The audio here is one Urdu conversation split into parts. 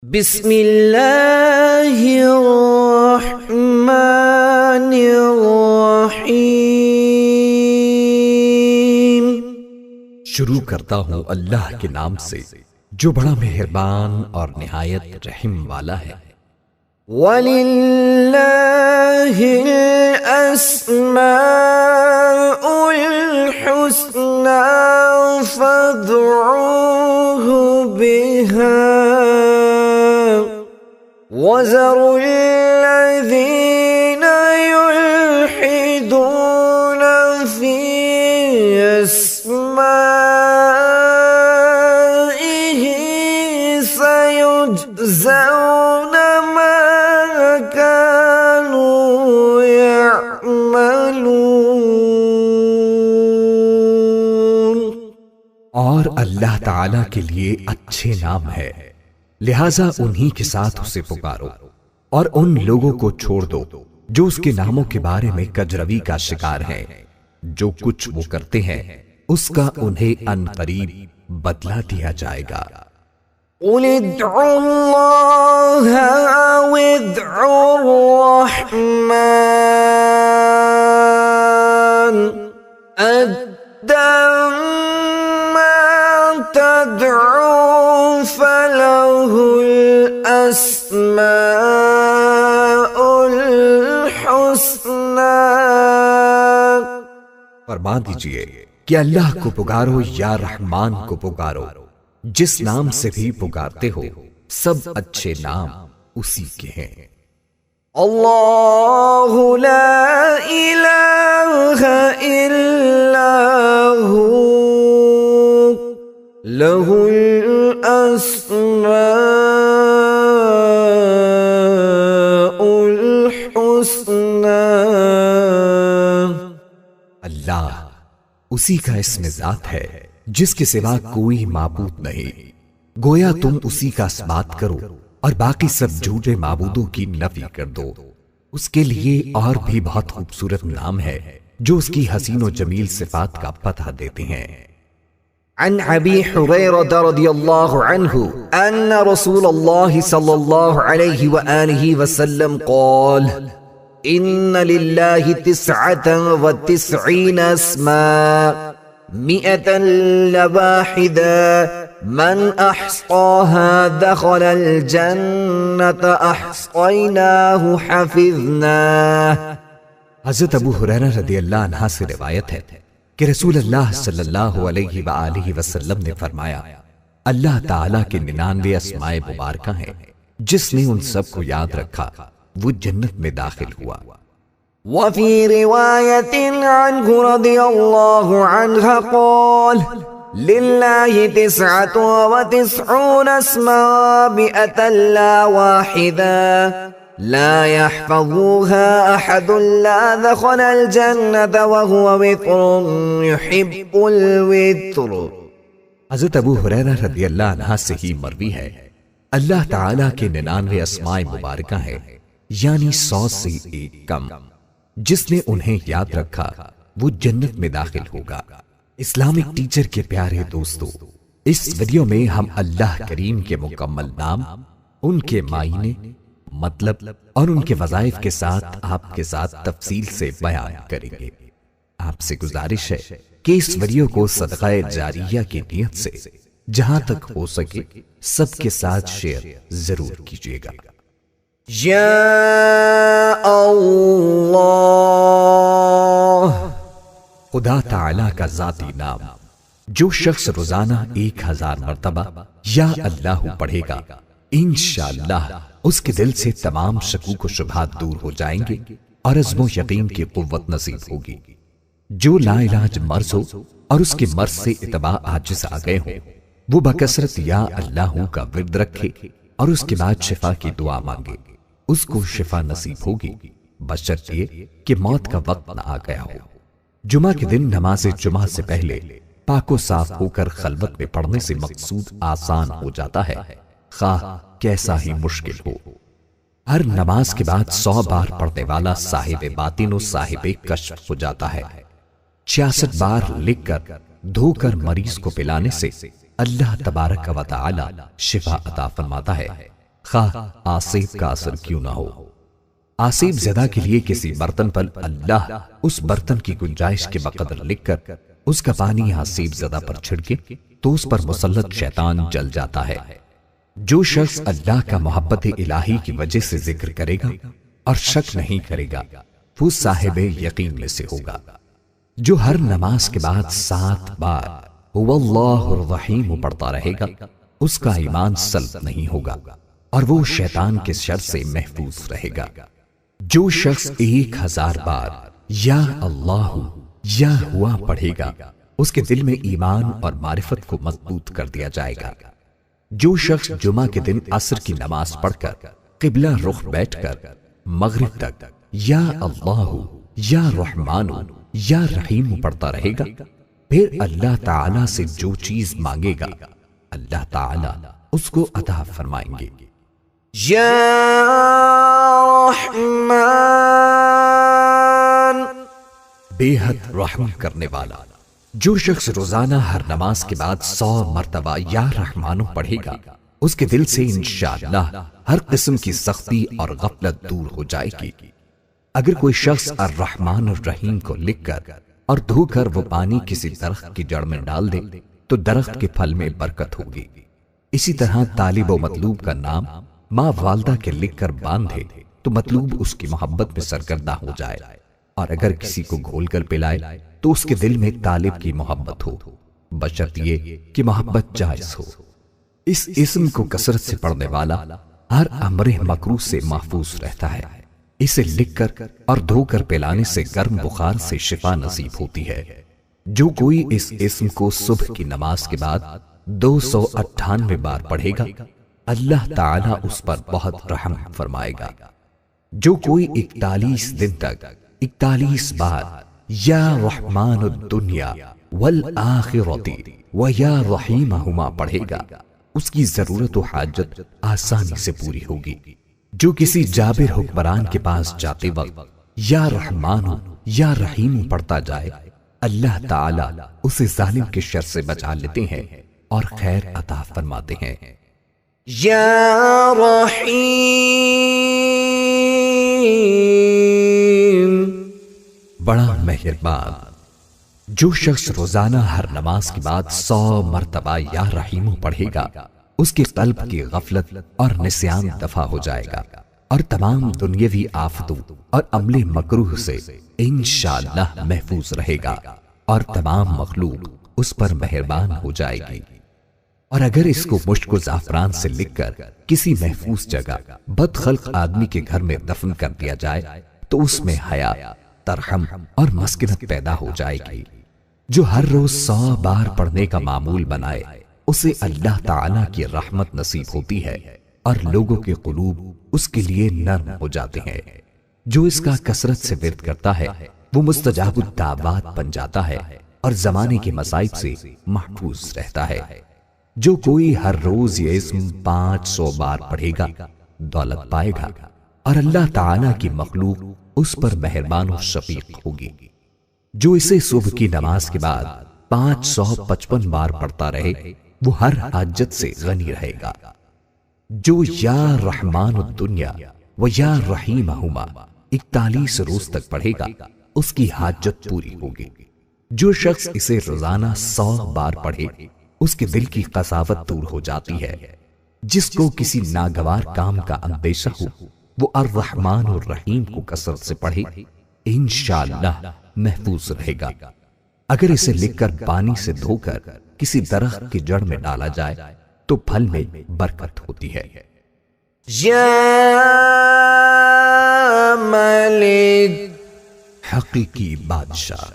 بسم اللہ الرحمن الرحیم۔ شروع کرتا ہوں اللہ کے نام سے جو بڑا مہربان اور نہایت رحم والا ہے۔ وَلِلَّهِ الْأَسْمَاءُ الْحُسْنَى فَادْعُوهُ بِهَا وَذَرُوا الَّذِينَ يُلْحِدُونَ فِي أَسْمَائِهِ سَيُجْزَوْنَ مَا كَانُوا يَعْمَلُونَ۔ اور اللہ تعالی کے لیے اچھے نام ہے، لہذا انہی کے ساتھ اسے پکارو، اور ان لوگوں کو چھوڑ دو جو اس کے ناموں کے بارے میں کجروی کا شکار ہیں۔ جو کچھ وہ کرتے ہیں اس کا انہیں ان قریب بدلہ دیا جائے گا۔ قُلِ ادْعُوا اللَّهَ أَوِ ادْعُوا الرَّحْمَنَ أَيَّمَّا تَدْعُوا فَلَهُ الْأَسْمَاءُ الْحُسْنَى۔ فرما دیجئے کہ اللہ کو پکارو یا رحمان کو پکارو، جس نام سے بھی پکارتے ہو سب اچھے نام اسی کے ہیں۔ اللہ لا الہ الا ہو لہ الاسماء الحسنى۔ اللہ اسی کا اسم ذات ہے جس کے سوا کوئی معبود نہیں، گویا تم اسی کا اثبات کرو اور باقی سب جھوٹے معبودوں کی نفی کر دو۔ اس کے لیے اور بھی بہت خوبصورت نام ہے جو اس کی حسین و جمیل صفات کا پتہ دیتے ہیں۔ عن ابی حریرہ رضی اللہ عنہ ان رسول اللہ صلی اللہ علیہ وآلہ وسلم قال ان للہ 99 اسماء 100 الا واحدة من احصاها دخل الجنة احصیناہ حفظناہ۔ حضرت ابو ہریرہ رضی اللہ عنہ سے روایت ہے کہ رسول اللہ صلی اللہ علیہ وآلہ وسلم نے فرمایا، اللہ تعالیٰ کے 99 اسماء مبارکہ ہیں، جس نے ان سب کو یاد رکھا وہ جنت میں داخل ہوا۔ وفي رواية عنه رضي الله عنها قال لله 99 اسماء 100 لا واحدة لا يحفظها أحد لا دخل الجنة وهو وتر يحب الوتر۔ حضرت ابو ہریرہ رضی اللہ عنہ سے ہی مروی ہے، اللہ تعالیٰ کے 99 اسماء مبارکہ ہیں، یعنی 100 سے ایک کم، جس نے انہیں یاد رکھا وہ جنت میں داخل ہوگا۔ اسلامک ٹیچر کے پیارے دوستو، اس ویڈیو میں ہم اللہ کریم کے مکمل نام، ان کے معنی، مطلب اور ان کے وظائف کے ساتھ آپ کے ساتھ تفصیل سے بیان کریں گے۔ آپ سے گزارش ہے کہ اس ویڈیو کو صدقہ جاریہ کی نیت سے جہاں تک ہو سکے سب کے ساتھ شیئر ضرور کیجیے گا۔ یا اللہ، خدا تعالیٰ کا ذاتی نام جو شخص روزانہ 1000 مرتبہ یا اللہ پڑھے گا، انشاءاللہ اس کے دل سے تمام شکوک و شبہات دور ہو جائیں گے اور عزم و یقین کی قوت نصیب ہوگی۔ جو لا علاج مرض ہو اور اس کے مرض سے اتباع عاجز آ گئے ہوں، وہ بکثرت یا اللہ کا ورد رکھے اور اس کے بعد شفا کی دعا مانگے، اس کو شفا نصیب ہوگی، بشرط یہ کہ موت کا وقت نہ آ گیا ہو۔ جمعہ کے دن نماز جمعہ سے پہلے پاک و صاف ہو کر خلوت میں پڑھنے سے مقصود آسان ہو جاتا ہے، خواہ کیسا ہی مشکل ہو۔ ہر نماز کے بعد 100 بار پڑھنے والا صاحب باطن و صاحب کشف ہو جاتا ہے۔ 66 بار لکھ کر دھو کر مریض کو پلانے سے اللہ تبارک و تعالی شفا عطا فرماتا ہے۔ خواہ آسیب کا اثر کیوں نہ ہو۔ آسیب زدہ کے لیے کسی برتن پر اللہ اس برتن کی گنجائش کے بقدر لکھ کر اس کا پانی آسیب زدہ پر چھڑکے تو اس پر مسلط شیطان جل جاتا ہے۔ جو شخص اللہ کا محبت الہی کی وجہ سے ذکر کرے گا اور شک نہیں کرے گا وہ صاحب یقین میں سے ہوگا۔ جو ہر نماز کے بعد 7 بار هو اللہ الرحیم پڑھتا رہے گا اس کا ایمان سلب نہیں ہوگا اور وہ شیطان کے شر سے محفوظ رہے گا۔ جو شخص 1000 بار یا اللہ یا ہوا پڑھے گا اس کے دل میں ایمان اور معرفت کو مضبوط کر دیا جائے گا۔ جو شخص جمعہ کے دن عصر کی نماز پڑھ کر قبلہ رخ بیٹھ کر مغرب تک یا اللہ یا رحمان یا رحیم پڑھتا رہے گا پھر اللہ تعالی سے جو چیز مانگے گا اللہ تعالی اس کو عطا فرمائیں گے۔ یا رحمان، بے حد رحم کرنے والا۔ جو شخص روزانہ ہر نماز کے بعد 100 مرتبہ یا رحمانو پڑھے گا اس کے دل سے انشاءاللہ ہر قسم کی سختی اور غفلت دور ہو جائے گی۔ اگر کوئی شخص الرحمن الرحیم کو لکھ کر اور دھو کر وہ پانی کسی درخت کی جڑ میں ڈال دے تو درخت کے پھل میں برکت ہوگی۔ اسی طرح طالب و مطلوب کا نام ماں والدہ کے لکھ کر باندھے تو مطلوب اس کی محبت میں سرگردہ ہو جائے، اور اگر کسی کو گھول کر پلائے تو اس کے دل میں طالب کی محبت ہو، بشرط یہ کہ محبت جائز ہو۔ اس اسم کو کثرت سے پڑھنے والا ہر امر مکروہ سے محفوظ رہتا ہے۔ اسے لکھ کر اور دھو کر پلانے سے گرم بخار سے شفا نصیب ہوتی ہے۔ جو کوئی اس اسم کو صبح کی نماز کے بعد 298 بار پڑھے گا اللہ تعالیٰ اس پر بہت رحم فرمائے گا۔ جو کوئی 41 دن تک 41 بار یا رحمان الدنیا والآخرۃ و یا رحیمہما پڑھے گا اس کی ضرورت و حاجت آسانی سے پوری ہوگی۔ جو کسی جابر حکمران کے پاس جاتے وقت یا رحمان یا رحیم پڑھتا جائے اللہ تعالی اسے ظالم کے شر سے بچا لیتے ہیں اور خیر عطا فرماتے ہیں۔ یا رحیم، بڑا مہربان۔ جو شخص روزانہ ہر نماز کے بعد 100 مرتبہ یا رحیم پڑھے گا اس کے قلب کی غفلت اور نسیان دفع ہو جائے گا اور تمام دنیاوی آفتوں اور عمل مکروہ سے انشاءاللہ محفوظ رہے گا اور تمام مخلوق اس پر مہربان ہو جائے گی۔ اور اگر اس کو مشک و زعفران سے لکھ کر کسی محفوظ جگہ بد خلق آدمی کے گھر میں دفن کر دیا جائے تو اس میں حیا، ترحم اور مسکنت پیدا ہو جائے گی۔ جو ہر روز 100 بار پڑھنے کا معمول بنائے اسے اللہ تعالیٰ کی رحمت نصیب ہوتی ہے اور لوگوں کے قلوب اس کے لیے نرم ہو جاتے ہیں۔ جو اس کا کثرت سے ورد کرتا ہے وہ مستجاب الدعوات بن جاتا ہے اور زمانے کے مصائب سے محفوظ رہتا ہے۔ جو کوئی ہر روز یہ اسم 500 بار پڑھے گا دولت پائے گا اور اللہ تعالیٰ کی مخلوق اس پر مہربان و شفیق ہوگی۔ جو اسے صبح کی نماز کے بعد 555 بار پڑھتا رہے وہ ہر حاجت سے غنی رہے گا۔ جو یا رحمان الدنیا و یا رحیمہما 41 روز تک پڑھے گا اس کی حاجت پوری ہوگی۔ جو شخص اسے روزانہ 100 بار پڑھے اس کے دل کی قساوت دور ہو جاتی ہے۔ جس کو کسی ناگوار کام کا اندیشہ ہو وہ الرحمن الرحیم کو کثرت سے پڑھے انشاءاللہ محفوظ رہے گا۔ اگر اسے لکھ کر پانی سے دھو کر کسی درخت کی جڑ میں ڈالا جائے تو پھل میں برکت ہوتی ہے۔ یا ملک، حقیقی بادشاہ۔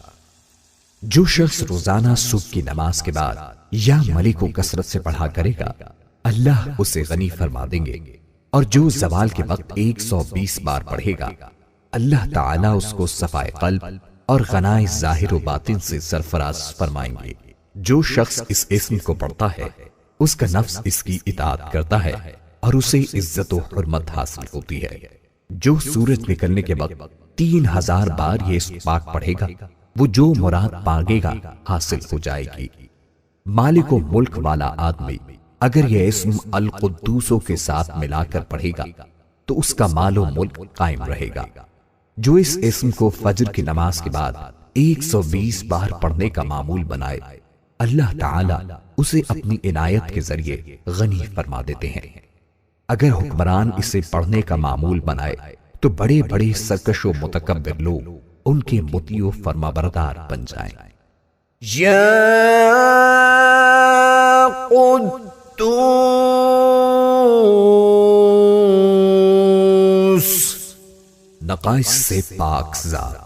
جو شخص روزانہ صبح کی نماز کے بعد یا ملک کو کثرت سے پڑھا کرے گا اللہ اسے غنی فرما دیں گے، اور جو زوال کے وقت 120 بار پڑھے گا اللہ تعالیٰ اس کو صفائے قلب اور غنائے ظاہر و باطن سے سرفراز فرمائیں گے۔ جو شخص اس اسم کو پڑھتا ہے اس کا نفس اس کی اطاعت کرتا ہے اور اسے عزت و حرمت حاصل ہوتی ہے۔ جو سورج نکلنے کے وقت 3000 بار یہ اسم پاک پڑھے گا وہ جو مراد مانگے گا حاصل ہو جائے گی۔ مالک و ملک والا آدمی اگر یہ اسم القدوسوں کے ساتھ ملا کر پڑھے گا تو اس کا مال و ملک قائم رہے گا۔ جو اس اسم کو فجر کی نماز کے بعد 120 بار پڑھنے کا معمول بنائے، اللہ تعالی اسے اپنی عنایت کے ذریعے غنی فرما دیتے ہیں۔ اگر حکمران اسے پڑھنے کا معمول بنائے تو بڑے بڑے سرکش و متکبر لوگ ان کے مطیع و فرما بردار بن جائیں۔ یا قدوس، نقائص سے پاک ذات۔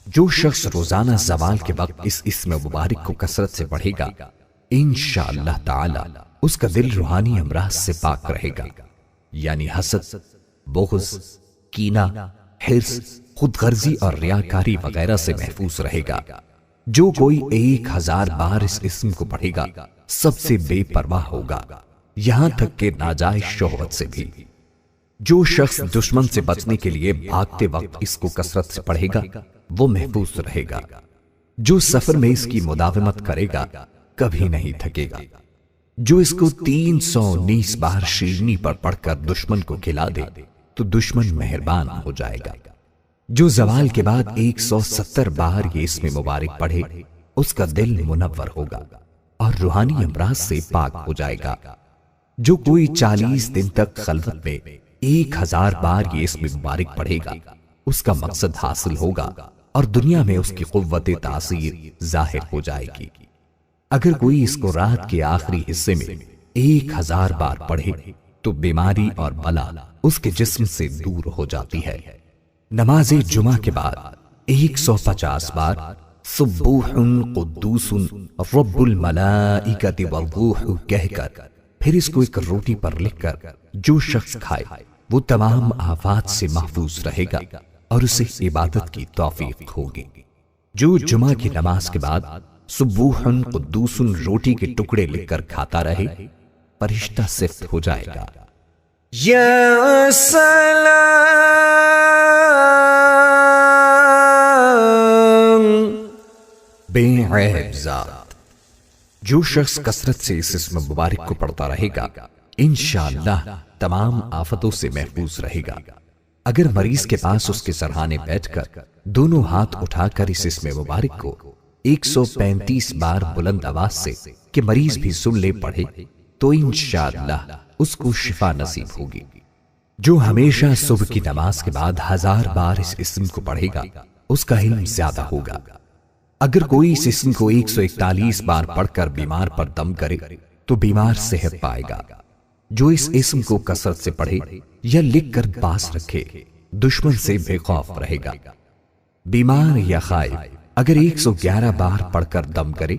جو شخص روزانہ زوال کے وقت اس اسم مبارک کو کثرت سے پڑھے گا، انشاءاللہ تعالی اس کا دل روحانی امراض سے پاک رہے گا، یعنی حسد، بغض، کینہ، حرص، خود غرضی اور ریاکاری وغیرہ سے محفوظ رہے گا۔ جو کوئی 1000 بار اس اسم کو پڑھے گا سب سے بے پرواہ ہوگا، یہاں تک کہ ناجائز شہوت سے بھی۔ جو شخص دشمن سے بچنے کے لیے بھاگتے وقت اس کو کثرت سے پڑھے گا وہ محفوظ رہے گا۔ جو سفر میں اس کی مداومت کرے گا کبھی نہیں تھکے گا۔ جو اس کو 319 بار شیرنی پر پڑھ کر دشمن کو کھلا دے تو دشمن مہربان ہو جائے گا۔ جو زوال کے بعد 170 بار یہ اسم مبارک پڑھے اس کا دل منور ہوگا اور روحانی امراض سے پاک ہو جائے گا۔ جو کوئی 40 دن تک خلوت میں 1000 بار یہ اسم مبارک پڑھے گا اس کا مقصد حاصل ہوگا اور دنیا میں اس کی قوت تاثیر ظاہر ہو جائے گی۔ اگر کوئی اس کو رات کے آخری حصے میں 1000 بار پڑھے تو بیماری اور بلا اس کے جسم سے دور ہو جاتی ہے۔ نماز جمعہ کے بعد 150 بار سبوح قدوس رب الملائکۃ والروح کہہ کر پھر اس کو ایک روٹی پر لکھ کر جو شخص کھائے وہ تمام آفات سے محفوظ رہے گا اور اسے عبادت کی توفیق ہوگی۔ جو جمعہ کی نماز کے بعد سبوح قدوس روٹی کے ٹکڑے لکھ کر کھاتا رہے فرشتہ صفت ہو جائے گا۔ یا سلام، بے عیب ذات۔ جو شخص کثرت سے اس اسم مبارک کو پڑھتا رہے گا انشاءاللہ تمام آفتوں سے محفوظ رہے گا۔ اگر مریض کے پاس اس کے سرہانے بیٹھ کر دونوں ہاتھ اٹھا کر اس اسم مبارک کو 135 بار بلند آواز سے کہ مریض بھی سن لے پڑھے تو انشاءاللہ اس کو شفا نصیب ہوگی۔ جو ہمیشہ صبح کی نماز کے بعد 1000 بار اس اسم کو پڑھے گا اس کا علم زیادہ ہوگا۔ اگر کوئی اس اسم کو 141 بار پڑھ کر بیمار پر دم کرے تو بیمار صحت پائے گا۔ جو اس اسم کو کثرت سے پڑھے یا لکھ کر پاس رکھے دشمن سے بے خوف رہے گا۔ بیمار یا خائف اگر 111 بار پڑھ کر دم کرے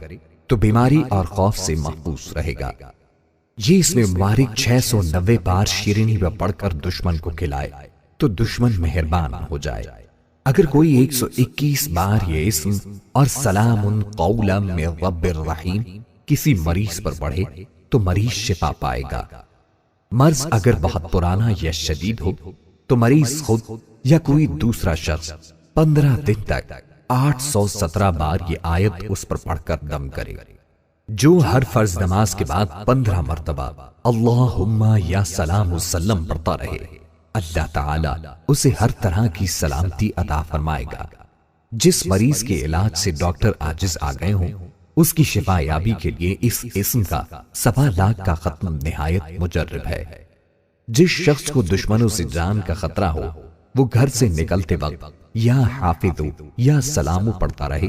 تو بیماری اور خوف سے محفوظ رہے گا۔ یہ اسم مبارک 690 بار شیرینی میں پڑھ کر دشمن کو کھلائے تو دشمن مہربان ہو جائے۔ اگر کوئی 121 بار یہ اسم اور سلام قولا من رب الرحیم کسی مریض پر پڑھے تو مریض شفا پائے گا۔ مرض اگر بہت پرانا یا شدید ہو تو مریض خود یا کوئی دوسرا شخص 15 دن تک 817 بار یہ آیت اس پر پڑھ کر دم کرے۔ جو ہر فرض نماز کے بعد 15 مرتبہ اللہم یا سلام وسلم پڑھتا رہے اللہ تعالی اسے ہر طرح کی سلامتی عطا فرمائے گا۔ جس مریض کے علاج سے ڈاکٹر عاجز آ گئے ہوں اس کی شفا یابی کے لیے اس اسم کا 1.25 لاکھ کا ختم نہایت مجرب ہے۔ جس شخص کو دشمنوں سے جان کا خطرہ ہو وہ گھر سے نکلتے وقت یا حافظ یا سلام پڑھتا رہے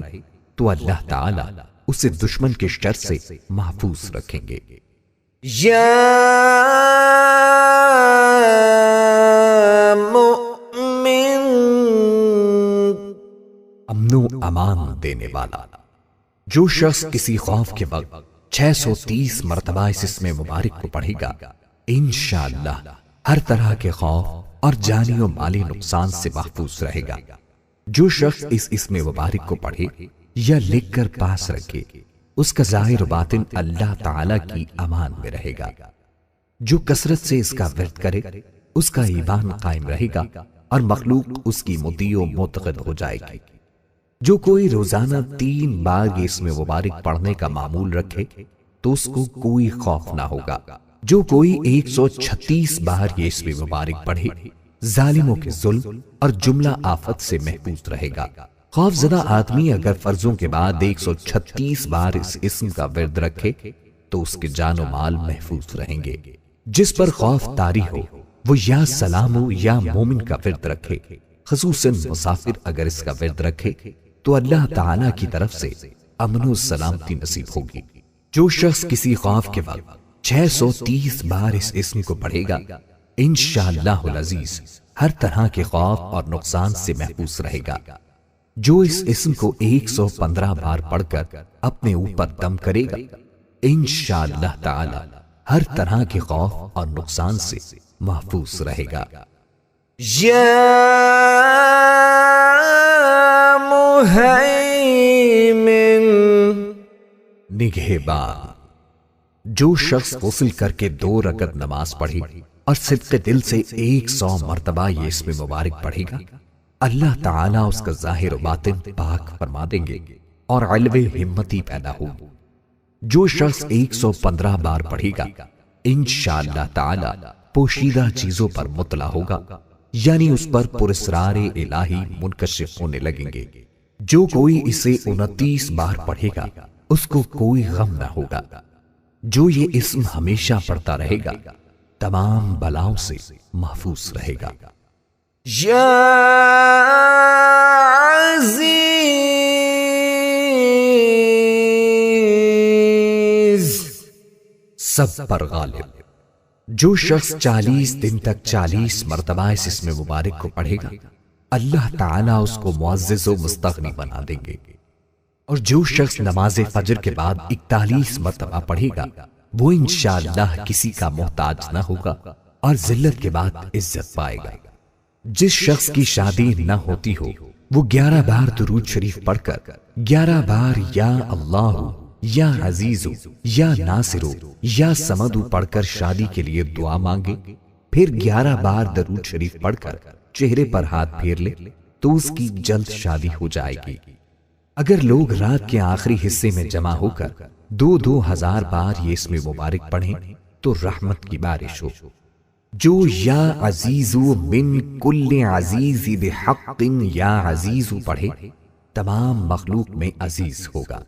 تو اللہ تعالی اسے دشمن کے شر سے محفوظ رکھیں گے۔ یا مؤمن، امن و امان دینے والا۔ جو شخص کسی خوف کے وقت 630 مرتبہ اس اسم مبارک کو پڑھے گا انشاءاللہ ہر طرح کے خوف اور جانی و مالی نقصان سے محفوظ رہے گا۔ جو شخص اس اسم مبارک کو پڑھے یا لکھ کر پاس رکھے اس کا ظاہر و باطن اللہ تعالی کی امان میں رہے گا۔ جو کثرت سے اس کا ورد کرے اس کا ایمان قائم رہے گا اور مخلوق اس کی مطیع و معتقد ہو جائے گی۔ جو کوئی روزانہ 3 بار یہ اسم مبارک پڑھنے کا معمول رکھے تو اس کو کوئی خوف نہ ہوگا۔ جو کوئی 136 بار یہ اسم مبارک پڑھے ظالموں کے ظلم اور جملہ آفت سے محفوظ رہے گا۔ خوف زدہ آدمی اگر فرضوں کے بعد 136 بار اس اسم کا ورد رکھے تو اس کے جان و مال محفوظ رہیں گے۔ جس پر خوف طاری ہو وہ یا سلام ہو یا مومن کا ورد رکھے، خصوصاً مسافر اگر اس کا ورد رکھے تو اللہ تعالی کی طرف سے امن و سلامتی نصیب ہوگی۔ جو شخص کسی خوف کے وقت 630 بار اس اسم کو پڑھے گا انشاءاللہ العزیز ہر طرح کے خوف اور نقصان سے محفوظ رہے گا۔ جو اس اسم کو 115 بار پڑھ کر اپنے اوپر دم کرے گا انشاءاللہ تعالی ہر طرح کے خوف اور نقصان سے محفوظ رہے گا۔ یا مہیمن، نگہبان۔ جو شخص غسل کر کے 2 رکعت نماز پڑھے اور صدق دل سے 100 مرتبہ یہ اسم مبارک پڑھے گا، اللہ تعالیٰ اس کا ظاہر و باطن پاک فرما دیں گے اور علو ہمتی پیدا ہو۔ جو شخص 115 بار پڑھے گا انشاءاللہ تعالیٰ پوشیدہ چیزوں پر مطلع ہوگا، یعنی اس پر پراسرار الہی منکشف ہونے لگیں گے۔ جو کوئی اسے 29 بار پڑھے گا اس کو کوئی غم نہ ہوگا۔ جو یہ اسم ہمیشہ پڑھتا رہے گا تمام بلاؤں سے محفوظ رہے گا۔ یا عزیز، سب پر غالب۔ جو شخص 40 دن تک 40 مرتبہ اس اسم مبارک کو پڑھے گا اللہ تعالیٰ اس کو معزز و مستغنی بنا دیں گے۔ اور جو شخص نماز فجر کے بعد 41 مرتبہ پڑھے گا وہ انشاءاللہ کسی کا محتاج نہ ہوگا اور ذلت کے بعد عزت پائے گا۔ جس شخص کی شادی نہ ہوتی ہو وہ 11 بار درود شریف پڑھ کر 11 بار یا اللہ یا عزیز یا ناصر یا صمد پڑھ کر شادی کے لیے دعا مانگے، پھر 11 بار درود شریف پڑھ کر چہرے پر ہاتھ پھیر لے تو اس کی جلد شادی ہو جائے گی۔ اگر لوگ رات کے آخری حصے میں جمع ہو کر 2000 بار یہ اسم مبارک پڑھیں تو رحمت کی بارش ہو۔ جو یا عزیز من کل عزیز بحق یا عزیز پڑھے تمام مخلوق میں عزیز ہوگا۔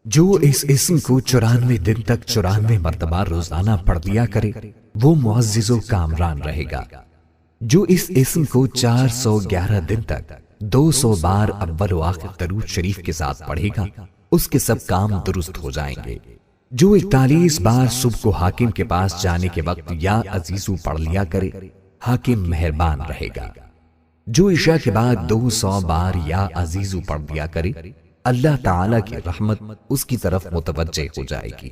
جو اس اسم کو 94 دن تک 94 مرتبہ روزانہ پڑھ دیا کرے وہ معزز و کامران رہے گا۔ جو اس اسم کو 411 دن تک 200 بار اول و آخر درود شریف کے ساتھ پڑھے گا اس کے سب کام درست ہو جائیں گے۔ جو 41 بار صبح کو حاکم کے پاس جانے کے وقت یا عزیزو پڑھ لیا کرے حاکم مہربان رہے گا۔ جو عشاء کے بعد 200 بار یا عزیزو پڑھ دیا کرے اللہ تعالیٰ کی رحمت اس کی طرف متوجہ ہو جائے گی۔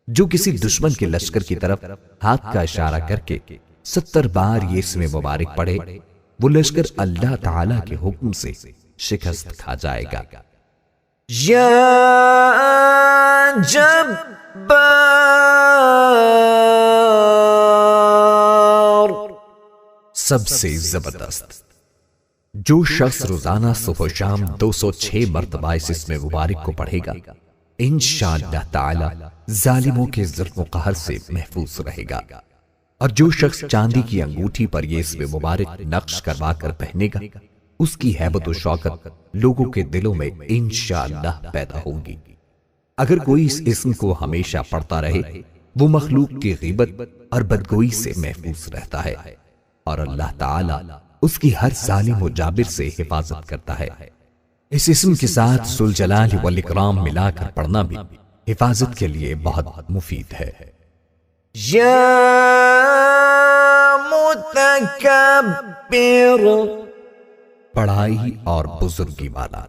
جو کسی دشمن کے لشکر کی طرف ہاتھ کا اشارہ کر کے 70 بار یہ اسم مبارک پڑھے وہ لشکر اللہ تعالیٰ کے حکم سے شکست کھا جائے گا۔ یا جبار، سب سے زبردست۔ جو شخص روزانہ صبح و شام 206 مرتبہ اس اسم مبارک کو پڑھے گا انشاءاللہ تعالی ظالموں کے ظلم و قہر سے محفوظ رہے گا۔ اور جو شخص چاندی کی انگوٹھی پر یہ اسم مبارک نقش کروا کر پہنے گا اس کی ہیبت و شوکت لوگوں کے دلوں میں انشاءاللہ پیدا ہوگی۔ اگر کوئی اس اسم کو ہمیشہ پڑھتا رہے وہ مخلوق کی غیبت اور بدگوئی سے محفوظ رہتا ہے اور اللہ تعالی اس کی ہر ظالم و جابر سے حفاظت کرتا ہے۔ اس اسم کے ساتھ ذوالجلال والاکرام ملا کر پڑھنا بھی حفاظت کے لیے بہت مفید ہے۔ یا متکبر، بڑائی اور بزرگی والا۔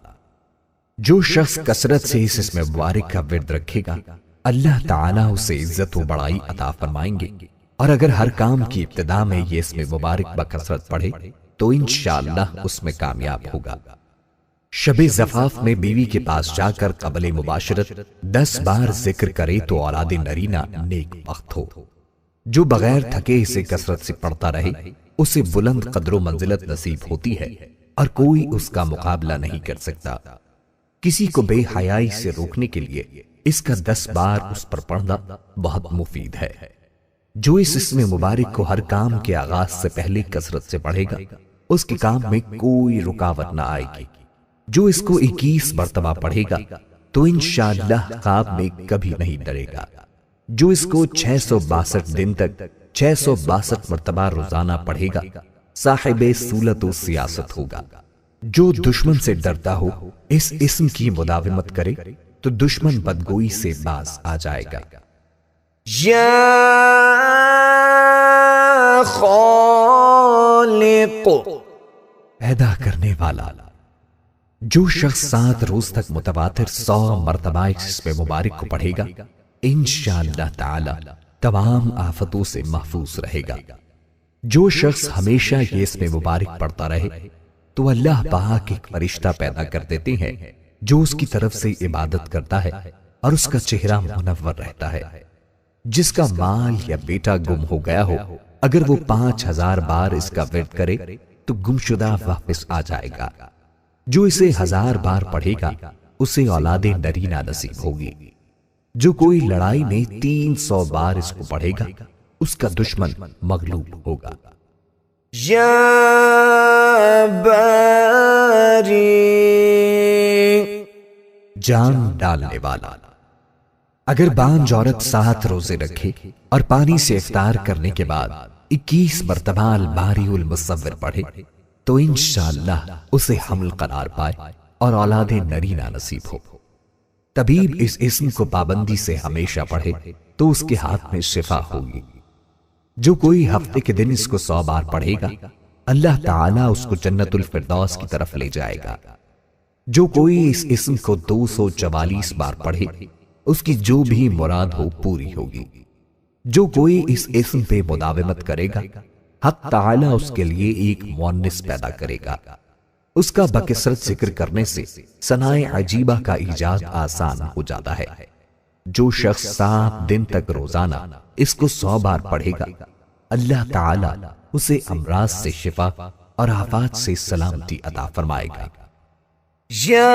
جو شخص کثرت سے اس اسم مبارک کا ورد رکھے گا اللہ تعالیٰ اسے عزت و بڑائی عطا فرمائیں گے، اور اگر ہر کام کی ابتدا میں یہ اسم مبارک بکثرت پڑھے تو انشاءاللہ اس میں کامیاب ہوگا۔ شب زفاف میں بیوی کے پاس جا کر قبل مباشرت 10 بار ذکر کرے تو اولاد نرینہ نیک بخت ہو۔ جو بغیر تھکے اسے کثرت سے پڑھتا رہے اسے بلند قدر و منزلت نصیب ہوتی ہے اور کوئی اس کا مقابلہ نہیں کر سکتا۔ کسی کو بے حیائی سے روکنے کے لیے اس کا 10 بار اس پر پڑھنا بہت مفید ہے۔ جو اس اسم مبارک کو ہر کام کے آغاز سے پہلے کثرت سے پڑھے گا اس کے کام میں کوئی رکاوٹ نہ آئے گی۔ جو اس کو 21 مرتبہ پڑھے گا تو انشاءاللہ خواب میں کبھی نہیں ڈرے گا۔ جو اس کو 662 دن تک 662 مرتبہ روزانہ پڑھے گا صاحب سولت و سیاست ہوگا۔ جو دشمن سے ڈرتا ہو اس اسم کی مداومت کرے تو دشمن بدگوئی سے باز آ جائے گا۔ یا خالق، پیدا کرنے والا۔ جو شخص 7 روز تک متواتر 100 مرتبہ اس اسم مبارک کو پڑھے گا انشاءاللہ تعالی تمام آفتوں سے محفوظ رہے گا۔ جو شخص ہمیشہ یہ اسم مبارک پڑھتا رہے تو اللہ پاک ایک فرشتہ پیدا کر دیتے ہیں جو اس کی طرف سے عبادت کرتا ہے اور اس کا چہرہ منور رہتا ہے۔ جس کا مال یا بیٹا گم ہو گیا ہو اگر وہ 5000 بار اس کا ورد کرے تو گمشدہ واپس آ جائے گا۔ جو اسے 1000 بار پڑھے گا اسے اولاد نرینہ نصیب ہوگی۔ جو کوئی لڑائی میں 300 بار اس کو پڑھے گا اس کا دشمن مغلوب ہوگا۔ یا باری، جان ڈالنے والا۔ اگر بانجھ عورت 7 روزے رکھے اور پانی سے افطار کرنے کے بعد 21 مرتبہ الباری المصور پڑھے تو انشاءاللہ اسے حمل قرار پائے اور اولاد نرینہ نصیب ہو۔ طبیب اس اسم کو پابندی سے ہمیشہ پڑھے تو اس کے ہاتھ میں شفا ہوگی۔ جو کوئی ہفتے کے دن اس کو 100 بار پڑھے گا اللہ تعالیٰ اس کو جنت الفردوس کی طرف لے جائے گا۔ جو کوئی اس اسم کو 244 بار پڑھے اس کی جو بھی مراد ہو پوری ہوگی۔ جو کوئی اس اسم پہ مداومت کرے گا حق تعالیٰ اس کے لیے ایک مؤنث پیدا کرے گا۔ اس کا بکثرت ذکر کرنے سے ثنائے عجیبہ کا ایجاد آسان ہو جاتا ہے۔ جو شخص 7 دن تک روزانہ اس کو 100 بار پڑھے گا اللہ تعالیٰ اسے امراض سے شفا اور آفات سے سلامتی عطا فرمائے گا۔ یا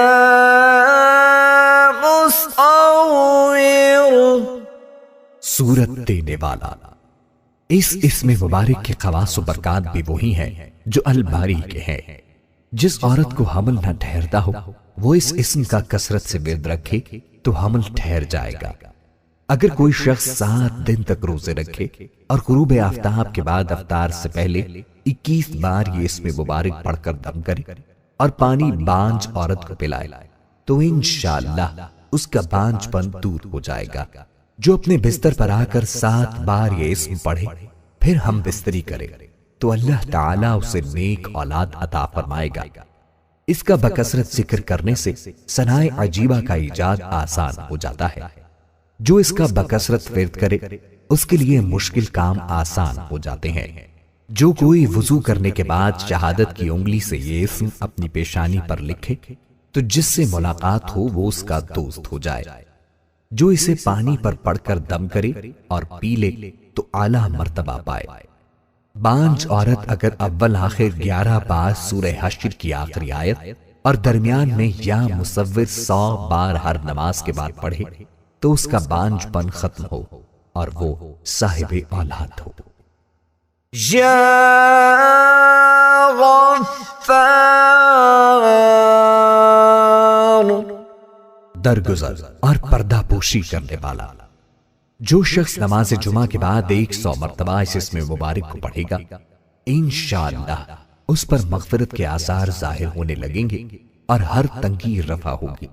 مصور، صورت دینے والا۔ اس اسم مبارک کے خواص و برکات بھی وہی ہیں جو الباری کے ہیں۔ جس عورت کو حمل نہ ٹھہرتا ہو وہ اس اسم کا کثرت سے ورد رکھے تو حمل ٹھہر جائے گا۔ اگر کوئی شخص 7 دن تک روزے رکھے اور غروب آفتاب کے بعد افطار سے پہلے 21 بار یہ اسم مبارک پڑھ کر دم کرے اور پانی بانجھ عورت کو پلائے تو انشاءاللہ اس کا بانجھ پن دور ہو جائے گا۔ جو اپنے بستر پر آ کر 7 بار یہ اسم پڑھے پھر ہم بستری کرے تو اللہ تعالیٰ اسے نیک اولاد عطا فرمائے گا۔ اس کا بکثرت ذکر کرنے سے ثنائے عجیبہ کا ایجاد آسان ہو جاتا ہے۔ جو اس کا بکثرت ورد کرے اس کے لیے مشکل کام آسان ہو جاتے ہیں۔ جو کوئی وضو کرنے کے بعد شہادت کی انگلی سے یہ اسم اپنی پیشانی پر لکھے تو جس سے ملاقات ہو وہ اس کا دوست ہو جائے۔ جو اسے پانی پر پڑھ کر دم کرے اور پی لے تو اعلیٰ مرتبہ پائے۔ بانجھ عورت اگر اول آخر 11 بار سورہ حشر کی آخری آیت اور درمیان میں یا مصور 100 بار ہر نماز کے بعد پڑھے تو اس کا بانجھ پن ختم ہو اور وہ صاحب اولاد ہو۔ یا غفار، درگزر اور پردہ پوشی کرنے والا۔ جو شخص نماز جمعہ کے بعد 100 مرتبہ اس اسم مبارک کو پڑھے گا انشاءاللہ اس پر مغفرت کے آثار ظاہر ہونے لگیں گے اور ہر تنگی رفع ہوگی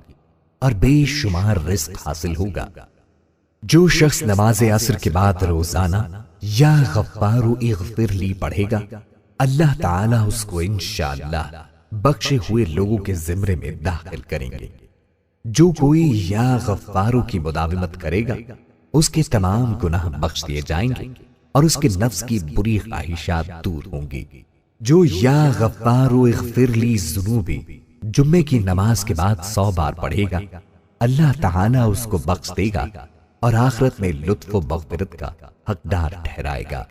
اور بے شمار رزق حاصل ہوگا۔ جو شخص نماز عصر کے بعد روزانہ یا غفار اغفر لی پڑھے گا اللہ تعالیٰ اس کو انشاءاللہ بخشے ہوئے لوگوں کے زمرے میں داخل کریں گے۔ جو کوئی یا غفارو کی مداومت کرے گا اس کے تمام گناہ بخش دیے جائیں گے اور اس کے نفس کی بری خواہشات دور ہوں گی۔ جو یا غفارو اغفر لی ذنوبی جمعے کی نماز کے بعد 100 بار پڑھے گا اللہ تعالیٰ اس کو بخش دے گا اور آخرت میں لطف و مغفرت کا حقدار ٹھہرائے گا۔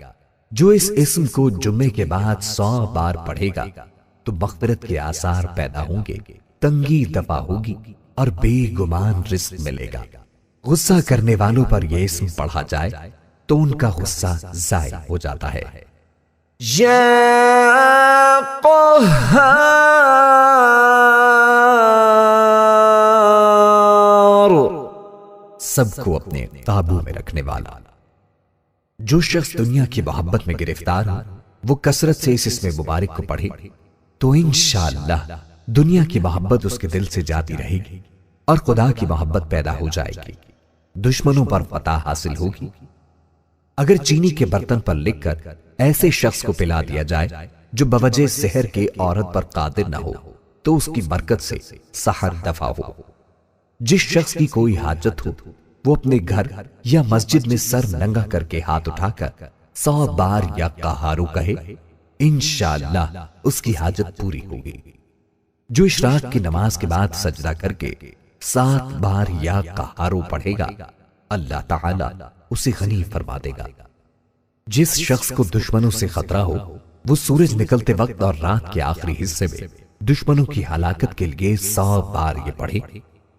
جو اس اسم کو جمعے کے بعد 100 بار پڑھے گا تو مغفرت کے آثار پیدا ہوں گے، تنگی دفع ہوگی اور بے گمان رزق ملے گا۔ غصہ کرنے والوں پر یہ اسم پڑھا جائے تو ان کا غصہ زائل ہو جاتا ہے۔ یا قہار، سب کو اپنے قابو میں رکھنے والا۔ جو شخص دنیا کی محبت میں گرفتار ہو وہ کثرت سے اس اسم مبارک کو پڑھے تو انشاءاللہ دنیا کی محبت اس کے دل سے جاتی رہے گی اور خدا کی محبت پیدا ہو جائے گی، دشمنوں پر فتح حاصل ہوگی۔ اگر چینی کے برتن پر لکھ کر ایسے شخص کو پلا دیا جائے جو بوجہ سحر کے عورت پر قادر نہ ہو تو اس کی برکت سے سحر دفع ہو۔ جس شخص کی کوئی حاجت ہو وہ اپنے گھر یا مسجد میں سر ننگا کر کے ہاتھ اٹھا کر 100 بار یا قہارو کہے، انشاءاللہ اس کی حاجت پوری ہوگی۔ جو اشراق کی نماز کے بعد سجدہ کر کے 7 بار یا قہارو پڑھے گا اللہ تعالی اسے غنی فرما دے گا۔ جس شخص کو دشمنوں سے خطرہ ہو وہ سورج نکلتے وقت اور رات کے آخری حصے میں دشمنوں کی ہلاکت کے لیے 100 بار یہ پڑھے،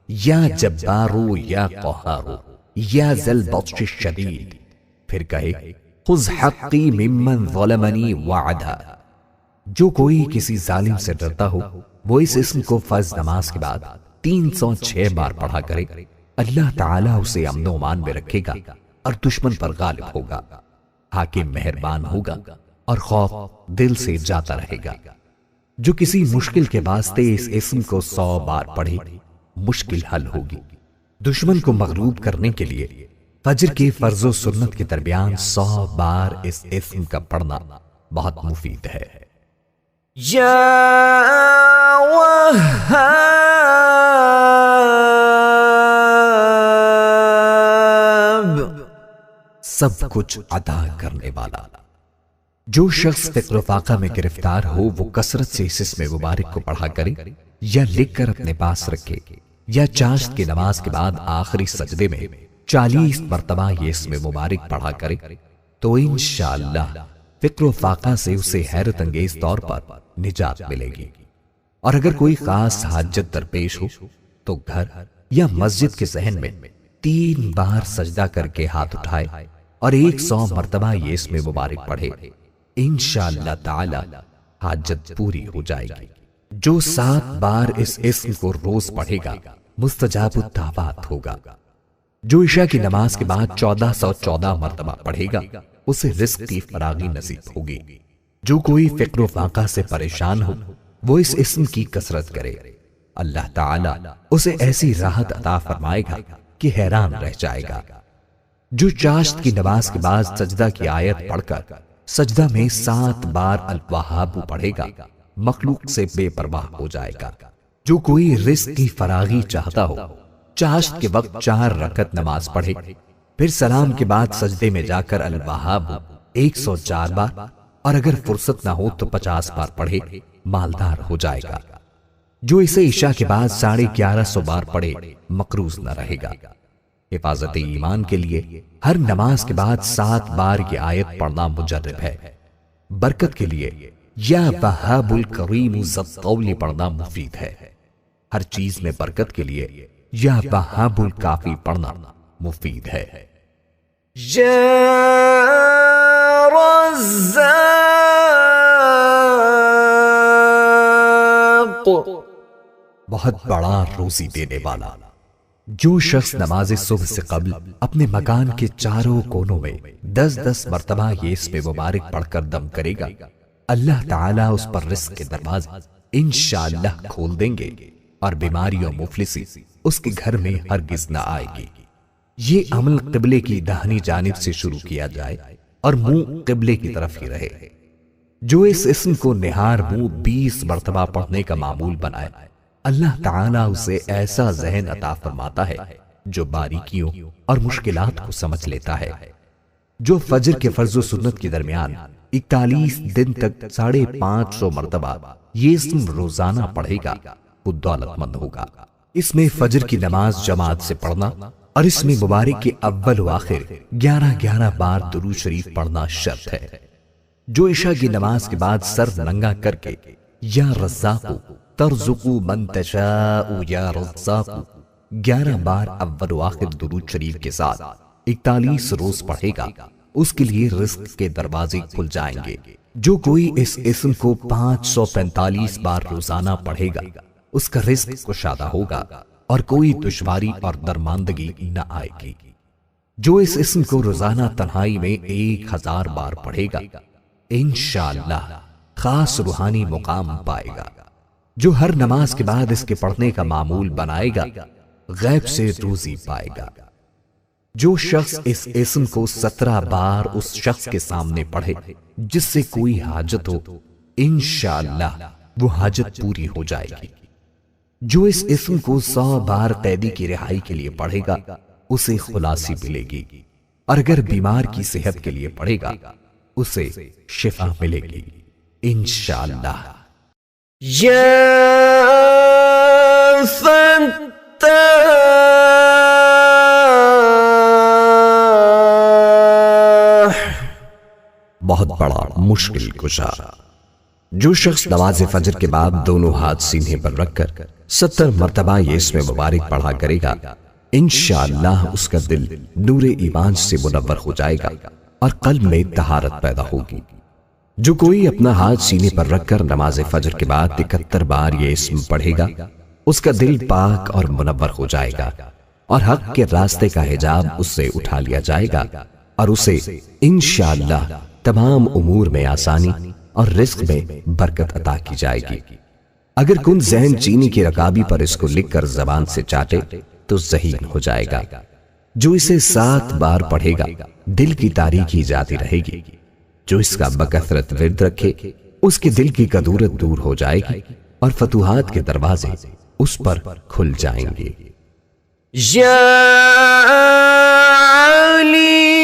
یا جبارو یا قہارو یا ذل بطش الشدید، پھر کہے خذ حقی ممن ظلمنی وعدا۔ جو کوئی کسی ظالم سے ڈرتا ہو وہ اس اسم کو فرض نماز کے بعد 306 بار پڑھا کرے، اللہ تعالیٰ اسے امن و امان میں رکھے گا اور دشمن پر غالب ہوگا، حاکم مہربان ہوگا اور خوف دل سے جاتا رہے گا۔ جو کسی مشکل کے واسطے اس اسم کو 100 بار پڑھے مشکل حل ہوگی۔ دشمن کو مغلوب کرنے کے لیے فجر کے فرض و سنت کے درمیان 100 بار اس اسم کا پڑھنا بہت مفید ہے۔ یا وہاب، سب کچھ عطا کرنے والا۔ جو شخص فقر و فاقہ میں گرفتار ہو وہ کثرت سے اس اسم مبارک کو پڑھا کرے یا لکھ کر اپنے پاس رکھے، یا چاشت کی نماز کے بعد آخری سجدے میں 40 مرتبہ یہ اسم مبارک پڑھا کرے تو انشاءاللہ فقر و فاقہ سے اسے حیرت انگیز طور پر نجات ملے گی۔ اور اگر کوئی خاص حاجت درپیش ہو تو گھر یا مسجد کے صحن میں 3 بار سجدہ کر کے ہاتھ اٹھائے اور 100 مرتبہ یہ اسم مبارک پڑھے، انشاءاللہ تعالی حاجت پوری ہو جائے گی۔ جو 7 بار اس اسم کو روز پڑھے گا مستجاب الدعوات ہوگا۔ جو عشاء کی نماز کے بعد 1414 مرتبہ پڑھے گا اسے رزق کی فراغی نصیب ہوگی۔ جو کوئی فقر و فاقہ سے پریشان ہو وہ اس اسم کی کثرت کرے، اللہ تعالی اسے ایسی راحت عطا فرمائے گا کہ حیران رہ جائے گا۔ جو چاشت کی نماز کے بعد سجدہ کی آیت پڑھ کر سجدہ میں 7 بار الوہاب پڑھے گا مخلوق سے بے پرواہ ہو جائے گا۔ جو کوئی رزق کی فراغی چاہتا ہو چاشت کے وقت 4 رکعت نماز پڑھے، پھر سلام کے بعد سجدے میں جا کر الوہاب 104 بار اور اگر فرصت نہ ہو تو 50 بار پڑھے، مالدار ہو جائے گا۔ جو اسے عشاء کے بعد 1150 بار پڑھے مقروض نہ رہے گا۔ حفاظت ایمان کے لیے ہر نماز کے بعد 7 بار یہ آیت پڑھنا مجرب ہے۔ برکت کے لیے یا وہاب الکریم ذو الطول پڑھنا مفید ہے۔ ہر چیز میں برکت کے لیے یا وہاب الکافی پڑھنا مفید ہے۔ یا رزاق، بہت بڑا روزی دینے والا۔ جو شخص نماز صبح سے قبل اپنے مکان کے چاروں کونوں میں 10-10 مرتبہ یہ اسم مبارک پڑھ کر دم کرے گا اللہ تعالیٰ اس پر رزق کے دروازے انشاءاللہ کھول دیں گے اور بیماری و مفلسی اس کے گھر میں ہرگز نہ آئے گی۔ یہ عمل قبلے کی داہنی جانب سے شروع کیا جائے اور منہ قبلے کی طرف ہی رہے۔ جو اس اسم کو نہار منہ 20 مرتبہ پڑھنے کا معمول بنائے اللہ تعالیٰ اسے ایسا ذہن عطا فرماتا ہے جو باریکیوں اور مشکلات کو سمجھ لیتا ہے۔ جو فجر کے فرض و سنت کے درمیان 41 دن تک 550 مرتبہ یہ اسم روزانہ پڑھے گا وہ دولت مند ہوگا۔ اس میں فجر کی نماز جماعت سے پڑھنا اور اس میں مبارک کے اول و آخر 11 بار درود شریف پڑھنا شرط ہے۔ جو عشاء کی نماز کے بعد سر ننگا کر کے یا رزاق ترزق من تشاء یا رزاق 11 بار اول و آخر درود شریف کے ساتھ 41 روز پڑھے گا، اس کے لیے رزق کے دروازے کھل جائیں گے۔ جو کوئی اس اسم کو 545 بار روزانہ پڑھے گا، اس کا رزق کشادہ ہوگا اور کوئی دشواری اور درماندگی نہ آئے گی۔ جو اس اسم کو روزانہ تنہائی میں 1000 بار پڑھے گا، انشاءاللہ خاص روحانی مقام پائے گا۔ جو ہر نماز کے بعد اس کے پڑھنے کا معمول بنائے گا، غیب سے روزی پائے گا۔ جو شخص اس اسم کو 17 بار اس شخص کے سامنے پڑھے جس سے کوئی حاجت ہو، انشاءاللہ وہ حاجت پوری ہو جائے گی۔ جو اس اسم کو 100 بار قیدی کی رہائی کے لیے پڑھے گا، اسے خلاصی ملے گی، اور اگر بیمار کی صحت کے لیے پڑھے گا، اسے شفا ملے گی انشاءاللہ۔ بہت بڑا مشکل کشا۔ جو شخص نماز فجر کے بعد دونوں ہاتھ سینے پر رکھ کر 70 مرتبہ یہ اسم مبارک پڑھا کرے گا، انشاءاللہ اس کا دل نور ایمان سے منور ہو جائے گا اور قلب میں طہارت پیدا ہوگی۔ جو کوئی اپنا ہاتھ سینے پر رکھ کر نماز فجر کے بعد 71 بار یہ اسم پڑھے گا، اس کا دل پاک اور منور ہو جائے گا اور حق کے راستے کا حجاب اس سے اٹھا لیا جائے گا اور اسے انشاءاللہ تمام امور میں آسانی اور رزق میں برکت عطا کی جائے گی۔ اگر کن ذہن چینی کی رکابی پر اس کو لکھ کر زبان سے چاٹے تو ذہین ہو جائے گا۔ جو اسے 7 بار پڑھے گا، دل کی تاریکی جاتی رہے گی۔ جو اس کا بکثرت ورد رکھے، اس کے دل کی کدورت دور ہو جائے گی اور فتوحات کے دروازے اس پر کھل جائیں گے۔ یا علیم